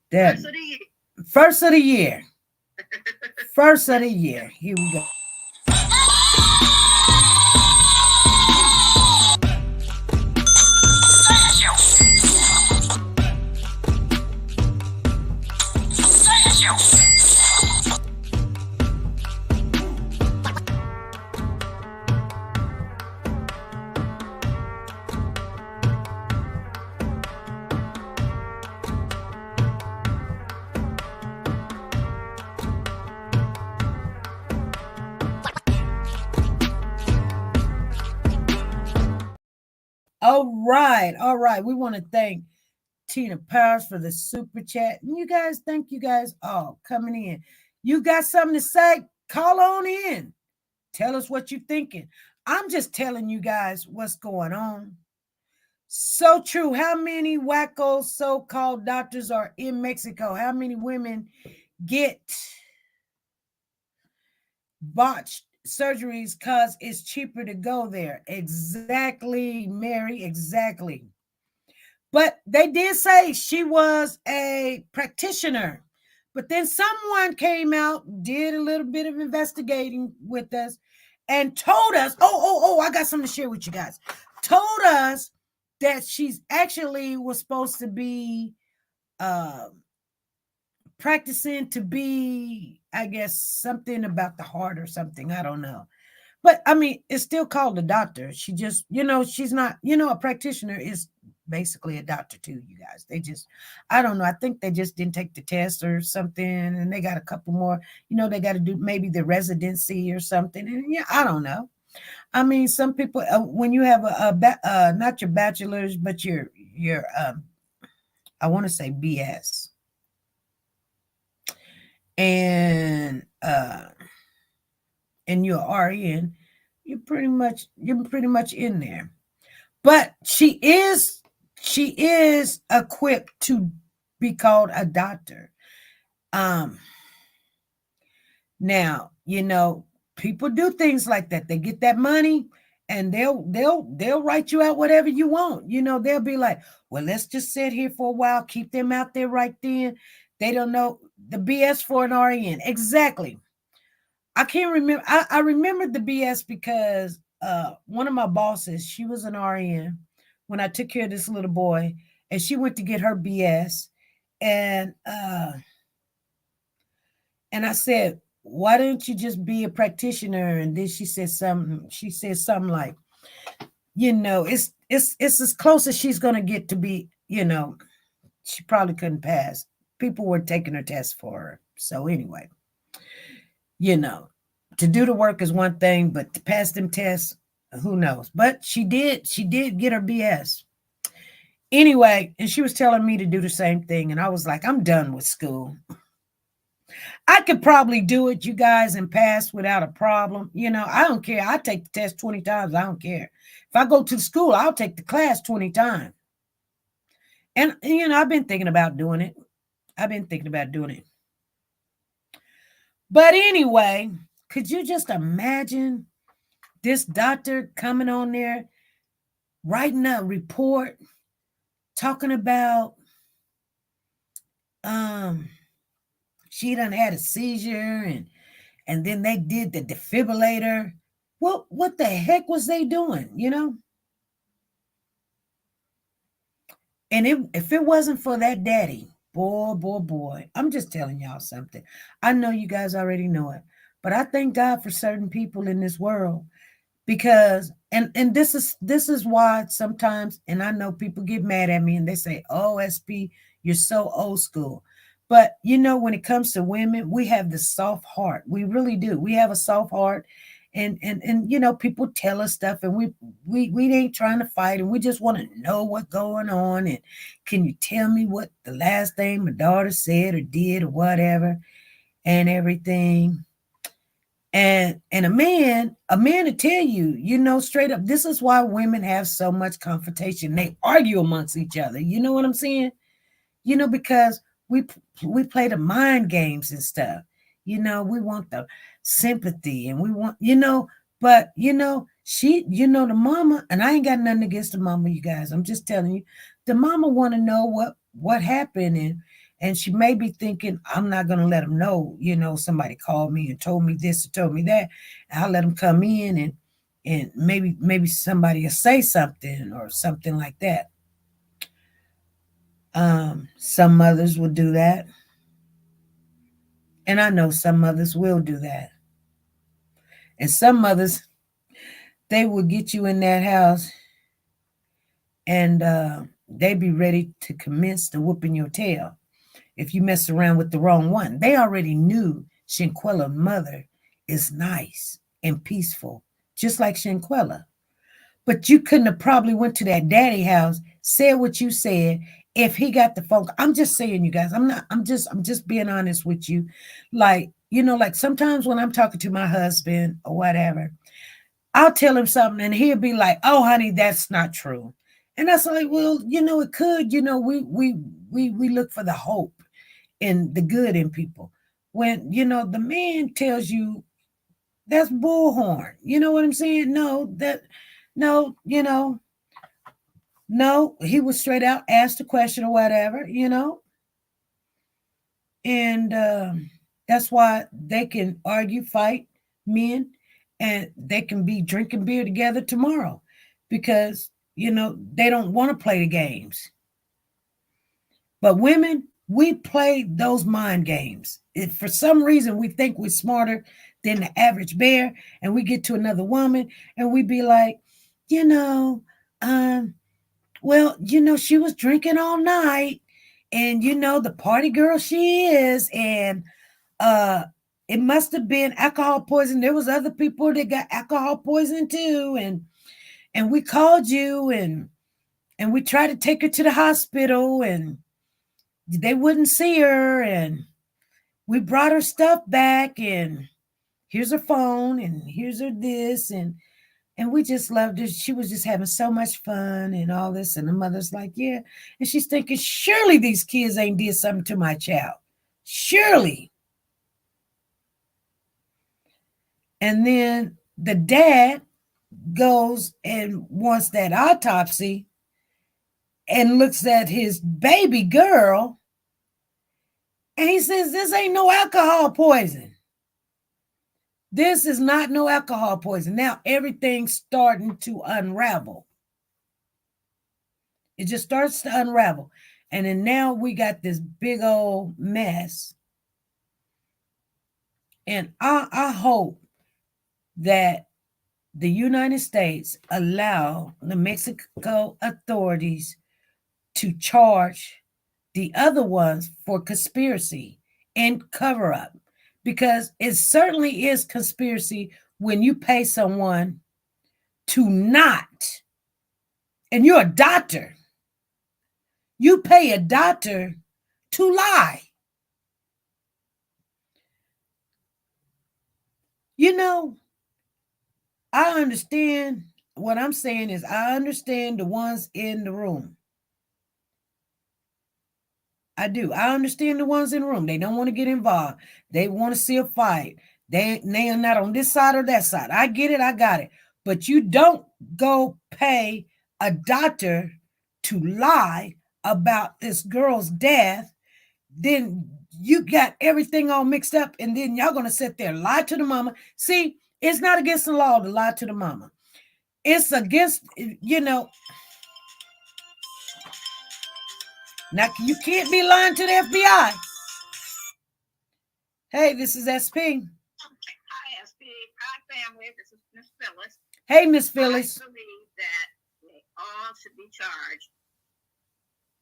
First of the year. First of the year. First of the year. Here we go. All right. We want to thank Tina Powers for the super chat. And you guys, thank you guys all coming in. You got something to say? Call on in. Tell us what you're thinking. I'm just telling you guys what's going on. So true. How many wacko so-called doctors are in Mexico? How many women get botched surgeries because it's cheaper to go there? Exactly, Mary, exactly. But they did say she was a practitioner. But then someone came out, did a little bit of investigating with us, and told us, I got something to share with you guys. Told us that she's actually was supposed to be practicing to be, I guess, something about the heart or something. I don't know. But I mean, it's still called a doctor. She just, she's not, a practitioner is basically a doctor too, you guys. They just, I don't know. I think they just didn't take the test or something. And they got a couple more, they got to do maybe the residency or something. And yeah, I don't know. I mean, some people, when you have not your bachelor's, but your, I want to say BS. And you're RN, you're pretty much in there. But she is equipped to be called a doctor. Now, people do things like that. They get that money and they'll write you out whatever you want. They'll be like, well, let's just sit here for a while, keep them out there right then. They don't know the BS for an RN. Exactly. I can't remember. I remember the BS because one of my bosses, she was an RN when I took care of this little boy, and she went to get her BS. And I said, why don't you just be a practitioner? And then she said something like, it's as close as she's going to get to be, she probably couldn't pass. People were taking her test for her. So anyway, to do the work is one thing, but to pass them tests, who knows? But she did get her BS. Anyway, and she was telling me to do the same thing. And I was like, I'm done with school. I could probably do it, you guys, and pass without a problem. I don't care. I take the test 20 times. I don't care. If I go to the school, I'll take the class 20 times. And, I've been thinking about doing it. But anyway, could you just imagine this doctor coming on there, writing a report, talking about she done had a seizure and then they did the defibrillator. What the heck was they doing, And if it wasn't for that daddy, boy, I'm just telling y'all something. I know you guys already know it, but I thank God for certain people in this world because, and this is why sometimes, and I know people get mad at me and they say, oh, SP, you're so old school. But, when it comes to women, we have the soft heart. We really do. We have a soft heart. And people tell us stuff and we ain't trying to fight and we just want to know what's going on. And can you tell me what the last thing my daughter said or did or whatever and everything. And a man to tell you, straight up, this is why women have so much confrontation. They argue amongst each other. You know what I'm saying? Because we play the mind games and stuff. We want the sympathy and we want, but she, the mama, and I ain't got nothing against the mama, you guys. I'm just telling you, the mama want to know what happened. And she may be thinking, I'm not going to let them know, somebody called me and told me this or told me that. I'll let them come in and maybe somebody will say something or something like that. Some mothers will do that. And I know some mothers will do that. And some mothers, they will get you in that house and they be ready to commence to whooping your tail if you mess around with the wrong one. They already knew Shanquella's mother is nice and peaceful, just like Shanquella. But you couldn't have probably went to that daddy house, said what you said, if he got the phone. I'm just saying, you guys, I'm just being honest with you. Like, like sometimes when I'm talking to my husband or whatever, I'll tell him something and he'll be like, oh, honey, that's not true. And that's like, well, it could, we look for the hope and the good in people. When, the man tells you that's bullhorn. You know what I'm saying? No, no, he was straight out asked a question or whatever, and that's why they can argue, fight, men, and they can be drinking beer together tomorrow because they don't want to play the games. But women, we play those mind games. If for some reason we think we're smarter than the average bear, and we get to another woman and we be like, you know, um, well, she was drinking all night, and the party girl she is, and uh it must have been alcohol poison. There was other people that got alcohol poison too, and we called you, and we tried to take her to the hospital, and they wouldn't see her, and we brought her stuff back, and here's her phone, and here's her this, and we just loved her. She was just having so much fun and all this, and the mother's like, yeah, and she's thinking, surely these kids ain't did something to my child, surely. And then the dad goes and wants that autopsy and looks at his baby girl, and he says, this ain't no alcohol poison. This is not no alcohol poison. Now everything's starting to unravel. It just starts to unravel. And then now we got this big old mess. And I hope that the United States allow the Mexico authorities to charge the other ones for conspiracy and cover up, because it certainly is conspiracy when you pay someone to not, and you're a doctor, you pay a doctor to lie. I understand. What I'm saying is, I understand the ones in the room. I do. I understand the ones in the room. They don't want to get involved. They want to see a fight. They are not on this side or that side. I get it. I got it. But you don't go pay a doctor to lie about this girl's death. Then you got everything all mixed up, and then y'all going to sit there and lie to the mama. See, it's not against the law to lie to the mama. It's against, now you can't be lying to the FBI. Hey, this is SP. Hi, SP. Hi, family. This is Miss Phyllis. Hey, Miss Phyllis. I believe that they all should be charged.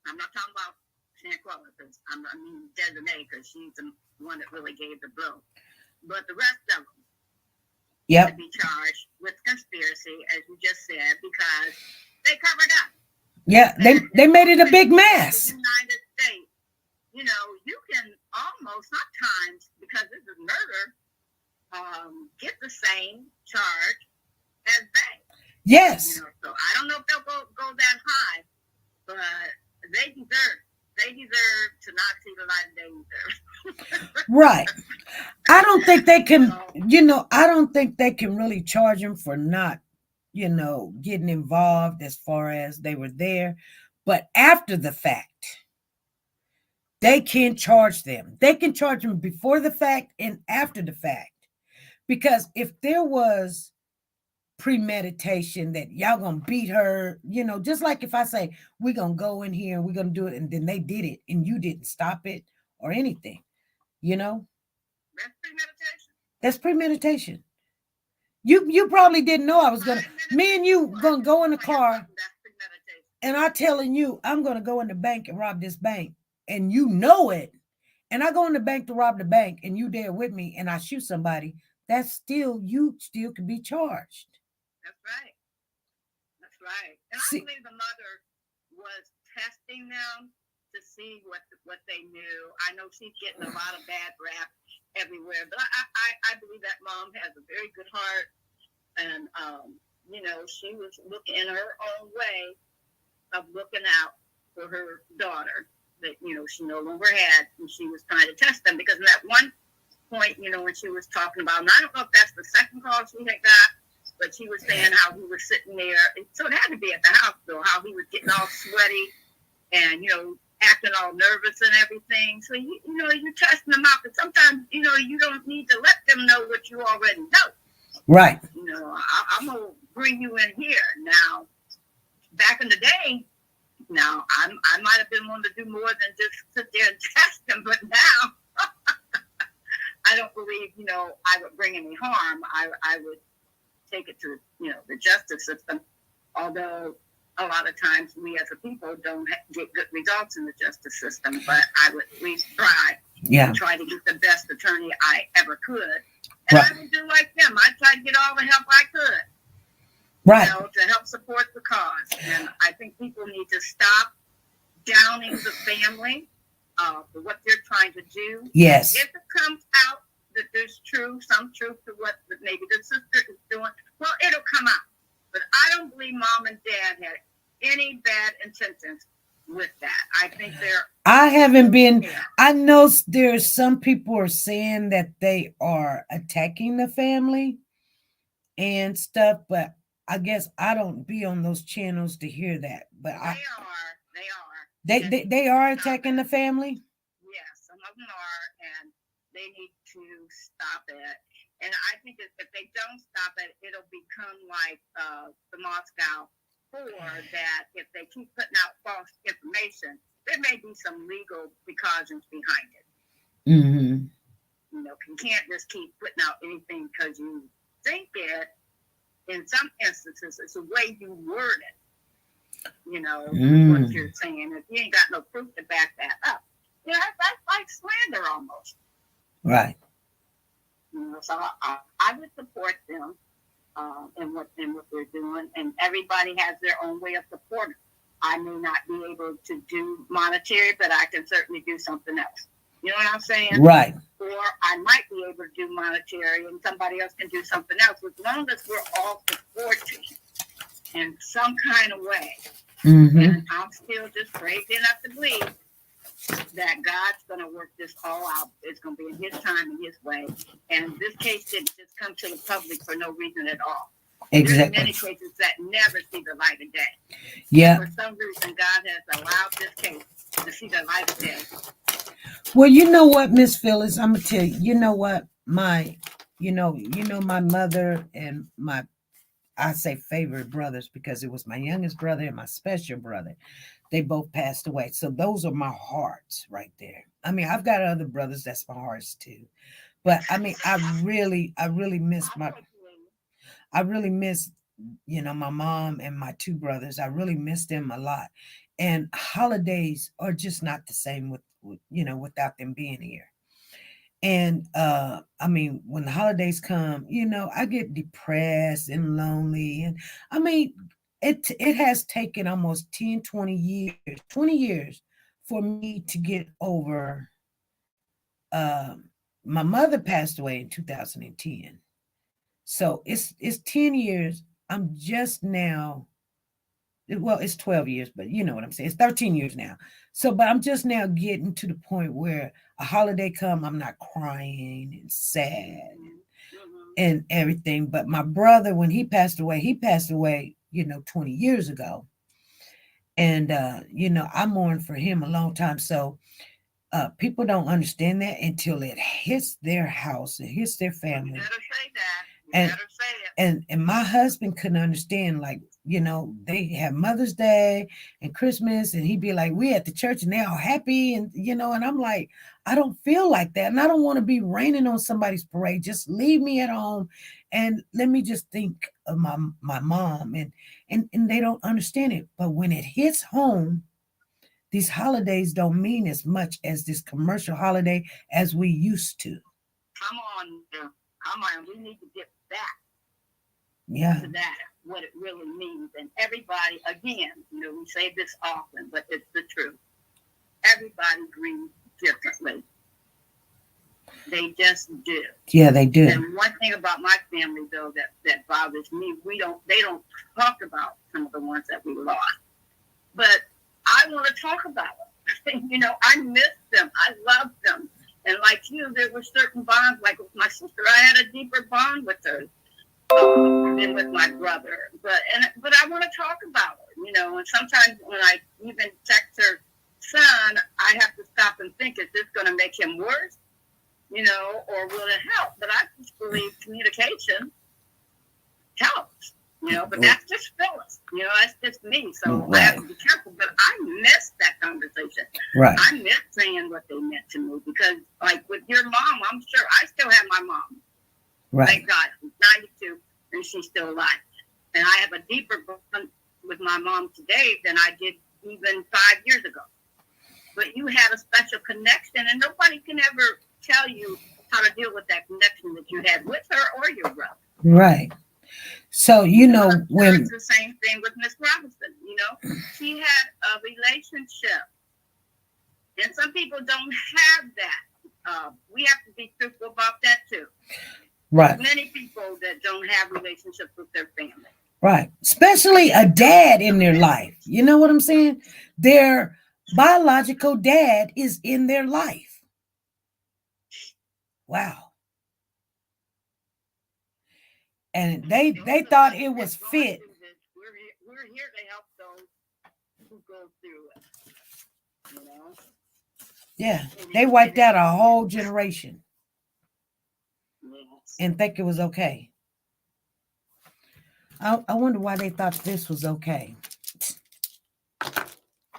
I'm not talking about Shanquella, because I mean Desiree, because she's the one that really gave the blow. But the rest of them should be charged with conspiracy, as you just said, because they covered up. Yeah, they made it a big mess. The United States, you can almost, sometimes, because this is murder, get the same charge as they. Yes. So I don't know if they'll go that high, but they deserve to not see the light they deserve. Right. I don't think they can, I don't think they can really charge them for not, getting involved as far as they were there. But after the fact, they can charge them. They can charge them before the fact and after the fact. Because if there was premeditation that y'all gonna beat her, just like if I say we're gonna go in here and we're gonna do it, and then they did it and you didn't stop it or anything, That's premeditation. That's premeditation. You probably didn't know I was gonna, me and you gonna go in the car, and I'm telling you I'm gonna go in the bank and rob this bank, and you know it, and I go in the bank to rob the bank, and you there with me, and I shoot somebody. That's still, you still could be charged. That's right. That's right. And I believe the mother was testing them to see what they knew. I know she's getting a lot of bad rap everywhere, but I believe that mom has a very good heart, and she was looking in her own way of looking out for her daughter that, she no longer had, and she was trying to test them, because in that one point, when she was talking about, and I don't know if that's the second call she had got, but she was saying how he was sitting there, so it had to be at the hospital, how he was getting all sweaty and, acting all nervous and everything. So, you're testing them out, but sometimes, you don't need to let them know what you already know. Right. I'm going to bring you in here. Now, back in the day, now, I might have been one to do more than just sit there and test them, but now, I don't believe, I would bring any harm. I would take it to, the justice system, although a lot of times we as a people don't get good results in the justice system, but I would at least try to get the best attorney I ever could. And I would do like them. I'd try to get all the help I could. Right. To help support the cause. And I think people need to stop downing the family for what they're trying to do. Yes. If it comes out that there's some truth to what maybe the sister is doing, well, it'll come out. But I don't believe mom and dad had any bad intentions with that. I think I know there's some people are saying that they are attacking the family and stuff, but I guess I don't be on those channels to hear that. But they are attacking the family. Yes, some of them are, and they need to stop it. And I think if they don't stop it, it'll become like the Moscow 4, that if they keep putting out false information, there may be some legal precautions behind it. Mm-hmm. You can't just keep putting out anything because you think it. In some instances, it's the way you word it. What you're saying. If you ain't got no proof to back that up, that's like slander almost. Right. So I would support them in what they're doing, and everybody has their own way of supporting. I may not be able to do monetary, but I can certainly do something else. You know what I'm saying? Right. Or I might be able to do monetary, and somebody else can do something else. As long as we're all supporting in some kind of way. Mm-hmm. And I'm still just crazy enough to believe that God's going to work this all out. It's going to be in His time and His way. And this case didn't just come to the public for no reason at all. Exactly. There's many cases that never see the light of day. Yeah. And for some reason, God has allowed this case to see the light of day. Well, you know what, Miss Phyllis, I'm gonna tell you. You know what, my mother and I say favorite brothers because it was my youngest brother and my special brother. They both passed away. So those are my hearts right there. I mean, I've got other brothers that's my hearts too. But I mean, I really miss my mom and my two brothers. I really miss them a lot. And holidays are just not the same without them being here. And I mean, when the holidays come, I get depressed and lonely. And I mean, it has taken almost 20 years for me to get over. My mother passed away in 2010. So it's 10 years. I'm just now, well, it's 12 years, but you know what I'm saying. It's 13 years now. So, but I'm just now getting to the point where a holiday come, I'm not crying and sad and everything. But my brother, when he passed away, 20 years ago. And, I mourned for him a long time. So people don't understand that until it hits their house, it hits their family. You better say that. Better say it. And my husband couldn't understand, like, they have Mother's Day and Christmas, and he'd be like, we at the church and they're all happy. And, and I'm like, I don't feel like that. And I don't want to be raining on somebody's parade. Just leave me at home and let me just think of my mom. And they don't understand it. But when it hits home, these holidays don't mean as much as this commercial holiday as we used to. Come on. We need to get back to that, what it really means. And everybody, again, we say this often, but it's the truth. Everybody grieves differently. They just do. Yeah, they do. And one thing about my family, though, that bothers me, they don't talk about some of the ones that we lost. but I want to talk about them. You know, I miss them. I love them. And like you, there were certain bonds, like with my sister, I had a deeper bond with her than with my brother. But I want to talk about her, you know, and sometimes when I even text her son, I have to stop and think, is this going to make him worse, you know, or will it help? But I just believe communication helps, you know, but that's just Phyllis, you know, that's just me. So I have to be careful, but I miss that conversation. Right. I miss saying what they meant to me because, like, with your mom, I'm sure I still have my mom. Right. Thank God. She's 92 and she's still alive. And I have a deeper bond with my mom today than I did even 5 years ago. But you had a special connection, and nobody can ever tell you how to deal with that connection that you had with her or your brother. Right. So, you know, when it's the same thing with Miss Robinson, you know, she had a relationship, and some people don't have that. We have to be truthful about that too. Right. There's many people that don't have relationships with their family. Right. Especially a dad in their life. You know what I'm saying? Their biological dad is in their life. Wow. And they thought it was fit. We're here to help those who go through it. You know? Yeah. They wiped out a whole generation. Yes. And think it was okay. I wonder why they thought this was okay.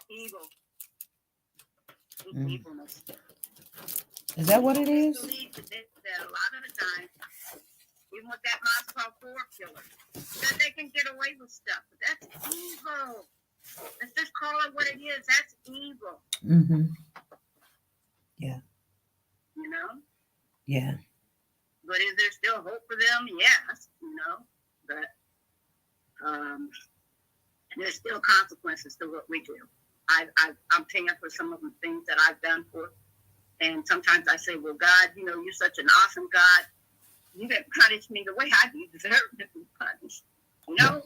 Evil. Evilness. Is that what it is? I believe that a lot of the time, even with that Moscow 4 killer, that they can get away with stuff. But that's evil. Let's just call it what it is. That's evil. Mm-hmm. Yeah. You know? Yeah. But is there still hope for them? Yes. You know? But there's still consequences to what we do. I'm paying for some of the things that I've done for. And sometimes I say, well, God, you know, you're such an awesome God. You didn't punish me the way I deserve to be punished. You know?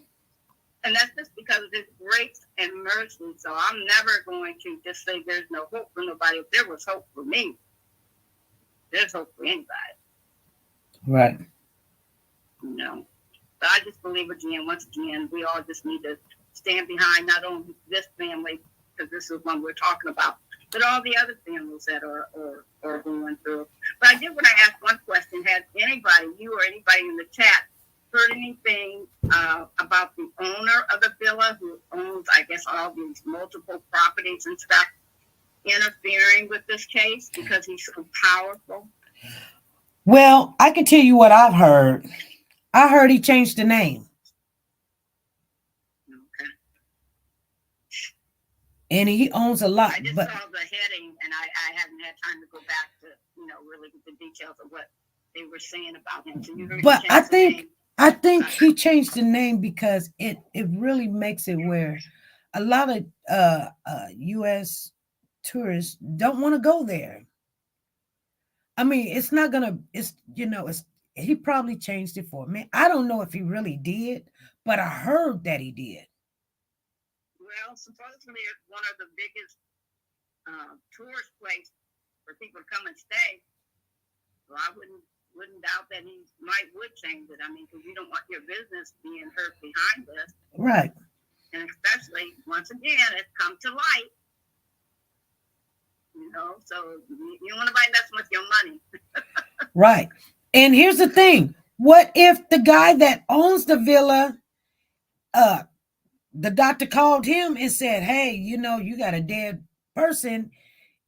And that's just because of His grace and mercy. So I'm never going to just say there's no hope for nobody. If there was hope for me, there's hope for anybody. Right. You know? But I just believe once again, we all just need to stand behind not only this family, because this is one we're talking about, but all the other families that are going through. But I did want to ask one question. Has anybody, you or anybody in the chat, heard anything about the owner of the villa who owns, I guess, all these multiple properties and stuff, interfering with this case because he's so powerful? Well, I can tell you what I've heard. I heard he changed the name. Okay. And he owns a lot. I just but saw the heading, and I haven't had time to go back to, you know, really get the details of what they were saying about him. So you heard but I think Okay. he changed the name because it really makes it where a lot of U.S. tourists don't want to go there. I mean, it's not gonna. It's he probably changed it for me. I don't know if he really did, but I heard that he did. Well, supposedly it's one of the biggest tourist places for people to come and stay. So I wouldn't doubt that he would change it. I mean, because you don't want your business being hurt behind this. Right. And especially, once again, it's come to light. You know, so you don't want nobody messing with your money. Right. And here's the thing. What if the guy that owns the villa, the doctor called him and said, hey, you know, you got a dead person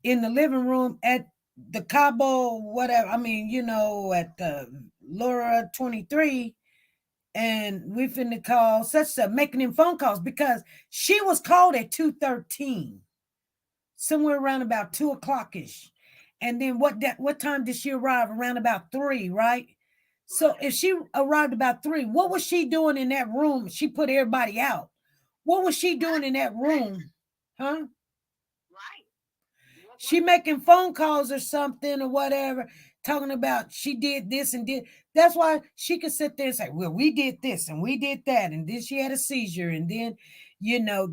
in the living room at the Cabo, whatever. I mean, you know, at the Laura 23. And we finna call such making him phone calls because she was called at 2:13. Somewhere around about 2:00-ish. And then what time did she arrive? Around about 3, right? So if she arrived about 3, what was she doing in that room? She put everybody out. What was she doing in that room? Huh? Right. She making phone calls or something or whatever, talking about she did this and did. That's why she could sit there and say, well, we did this and we did that. And then she had a seizure. And then,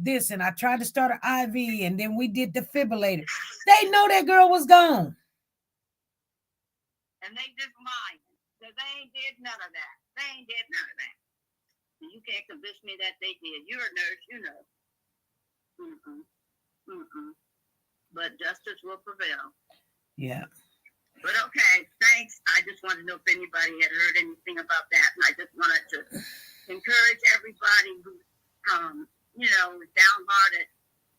this. And I tried to start an IV. And then we did defibrillator. They know that girl was gone. And they just lying. So they ain't did none of that. They ain't did none of that. And you can't convince me that they did. You're a nurse, you know. But justice will prevail. Yeah. But okay, thanks. I just wanted to know if anybody had heard anything about that. And I just wanted to encourage everybody who, is downhearted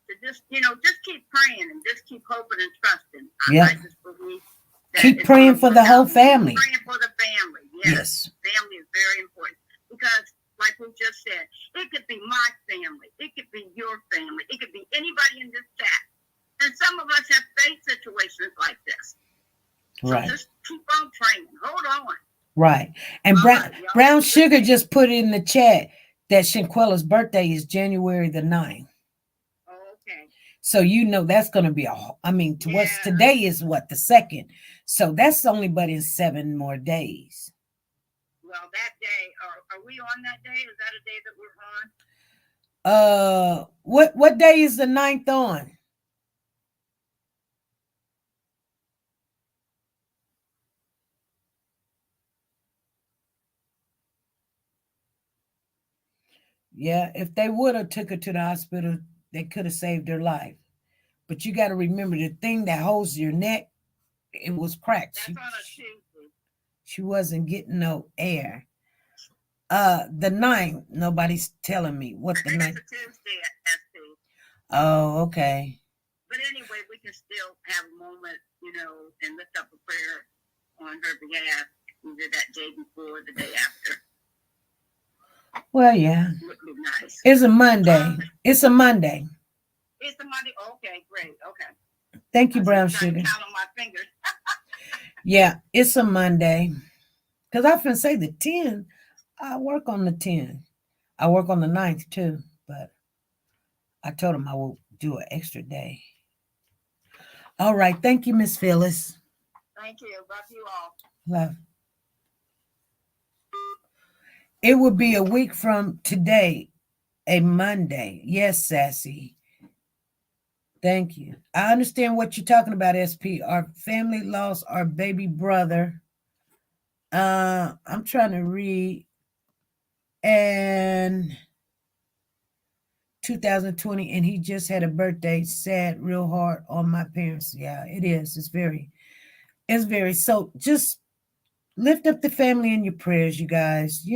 to just keep praying and just keep hoping and trusting. Yeah. I just believe that keep praying for the whole family. Praying for the family. Yes. Family is very important because, like we just said, it could be my family. It could be your family. It could be anybody in this chat. And some of us have faced situations like this. So right. Just keep on praying. Hold on. Right. And Brown Sugar just put in the chat that Shanquella's birthday is January the 9th. Oh, okay. So that's going to be what's today is what, the 2nd. So that's only but in 7 more days. Well, that day, are we on that day? Is that a day that we're on? What day is the 9th on? Yeah, if they would have took her to the hospital, they could have saved her life. But you got to remember the thing that holds your neck, it was cracked. That's on a Tuesday. She wasn't getting no air. The 9th, nobody's telling me what the 9th. It's a Tuesday at SC. Oh, okay. But anyway, we can still have a moment, and lift up a prayer on her behalf, either that day before or the day after. Well, yeah. Would be nice. It's a Monday. It's a Monday. It's a Monday. Okay, great. Okay. Thank you, Brown Sugar. Count on my fingers. Yeah, it's a Monday. Because I often say the 10. I work on the 10. I work on the 9th too. But I told him I will do an extra day. All right. Thank you, Miss Phyllis. Thank you. Love you all. Love. It will be a week from today, a Monday. Yes, Sassy. Thank you. I understand what you're talking about, SP. Our family lost our baby brother. I'm trying to read. And 2020, and he just had a birthday. Sad, real hard on my parents. Yeah, it is. It's very. So just lift up the family in your prayers, you guys.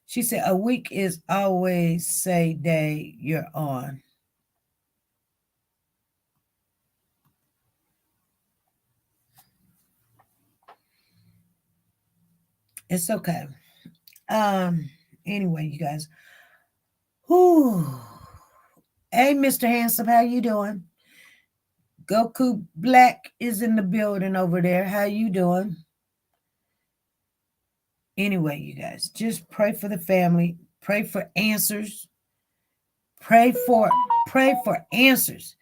She said, a week is always say day you're on. It's okay. Anyway, you guys. Whew. Hey, Mr. Handsome, how you doing? Goku Black is in the building over there. How you doing? Anyway, you guys, just pray for the family. Pray for answers. Pray for answers.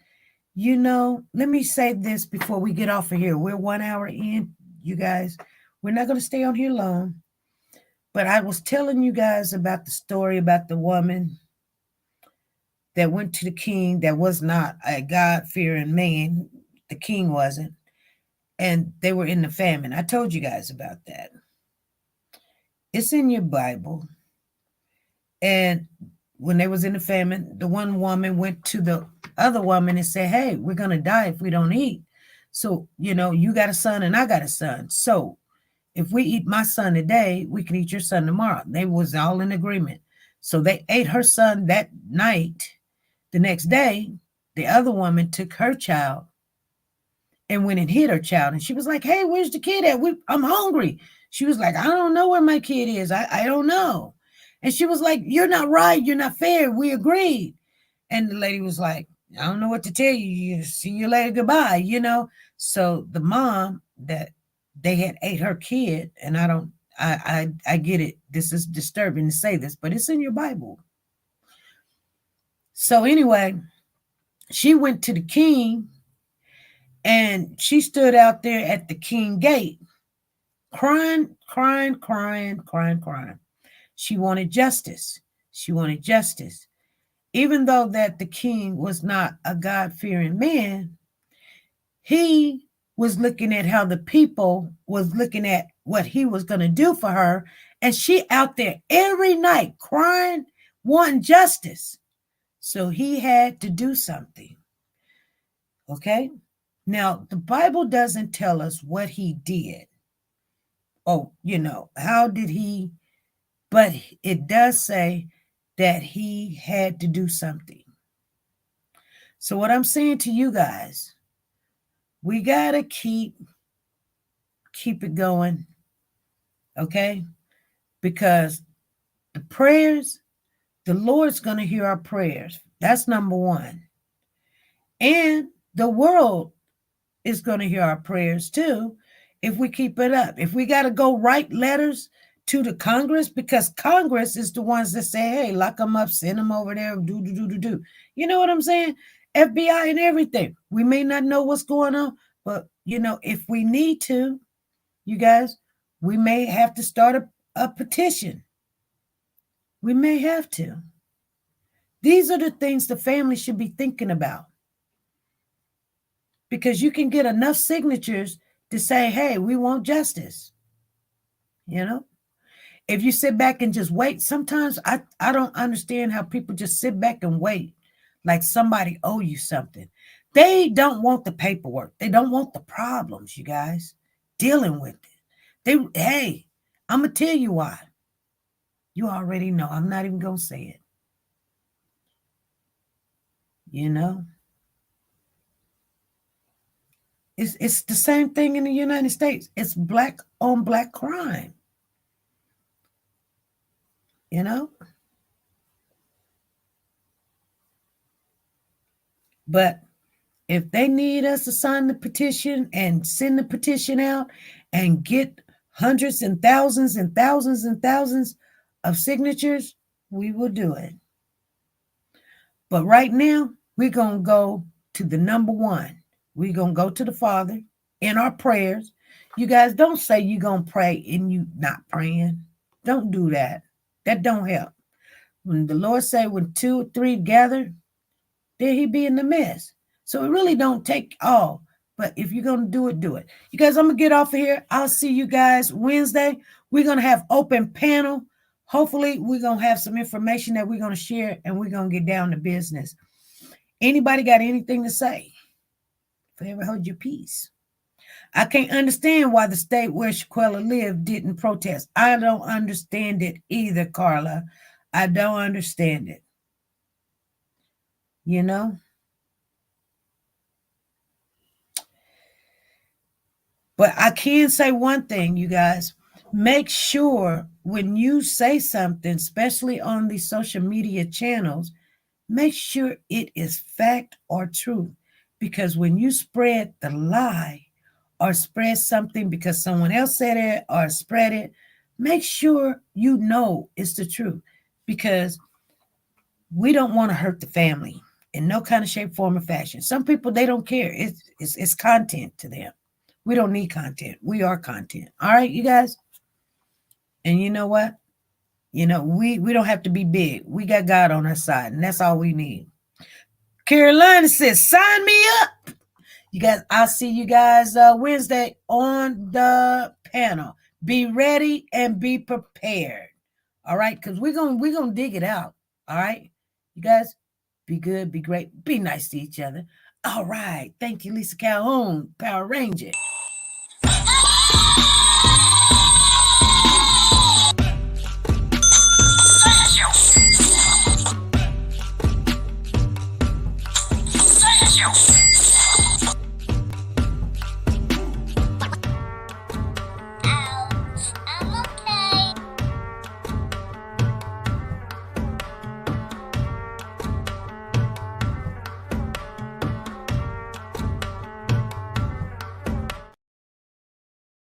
Let me say this before we get off of here. We're 1 hour in, you guys. We're not going to stay on here long. But I was telling you guys about the story about the woman that went to the king that was not a God-fearing man. The king wasn't. And they were in the famine. I told you guys about that. It's in your Bible. And when they was in the famine, the one woman went to the other woman and said, hey, we're going to die if we don't eat. So, you got a son and I got a son. So if we eat my son today, we can eat your son tomorrow. They was all in agreement. So they ate her son that night. The next day, the other woman took her child and went and hid her child. And she was like, hey, where's the kid at? I'm hungry. She was like, I don't know where my kid is. I don't know. And she was like, you're not right. You're not fair. We agreed. And the lady was like, I don't know what to tell you. See you later. Goodbye. So the mom that they had ate her kid, and I get it. This is disturbing to say this, but it's in your Bible. So anyway, she went to the king And she stood out there at the king gate, crying. She wanted justice. She wanted justice. Even though that the king was not a God-fearing man, he was looking at how the people was looking at what he was going to do for her. And she out there every night crying, wanting justice. So he had to do something. Okay? Now, the Bible doesn't tell us what he did. Oh, how did he? But it does say that he had to do something. So what I'm saying to you guys, we got to keep it going, okay? Because the prayers, the Lord's going to hear our prayers. That's number one. And the world is going to hear our prayers too if we keep it up. If we got to go write letters to the Congress, because Congress is the ones that say, hey, lock them up, send them over there, do. You know what I'm saying? FBI and everything. We may not know what's going on, but, if we need to, you guys, we may have to start a petition. We may have to. These are the things the family should be thinking about. Because you can get enough signatures to say, hey, we want justice. If you sit back and just wait, sometimes I don't understand how people just sit back and wait like somebody owe you something. They don't want the paperwork. They don't want the problems, you guys, dealing with it. Hey, I'm going to tell you why. You already know. I'm not even going to say it. It's the same thing in the United States. It's black on black crime. But if they need us to sign the petition and send the petition out and get hundreds and thousands and thousands and thousands of signatures, we will do it. But right now, we're going to go to the number one. We're going to go to the Father in our prayers. You guys, don't say you're going to pray and you not praying. Don't do that. That don't help. When the Lord say, when 2 or 3 gather, there he be in the midst. So it really don't take all. But if you're going to do it, do it. You guys, I'm going to get off of here. I'll see you guys Wednesday. We're going to have open panel. Hopefully, we're going to have some information that we're going to share, and we're going to get down to business. Anybody got anything to say? Forever hold your peace. I can't understand why the state where Shanquella lived didn't protest. I don't understand it either, Carla. I don't understand it. But I can say one thing, you guys. Make sure when you say something, especially on these social media channels, make sure it is fact or truth. Because when you spread the lie or spread something because someone else said it or spread it, make sure you know it's the truth. Because we don't want to hurt the family in no kind of shape, form, or fashion. Some people, they don't care. It's content to them. We don't need content. We are content. All right, you guys? And you know what? We don't have to be big. We got God on our side, and that's all we need. Carolina says, sign me up. You guys, I'll see you guys Wednesday on the panel. Be ready and be prepared. All right? Because we're gonna dig it out. All right? You guys, be good, be great, be nice to each other. All right. Thank you, Lisa Calhoun, Power Ranger.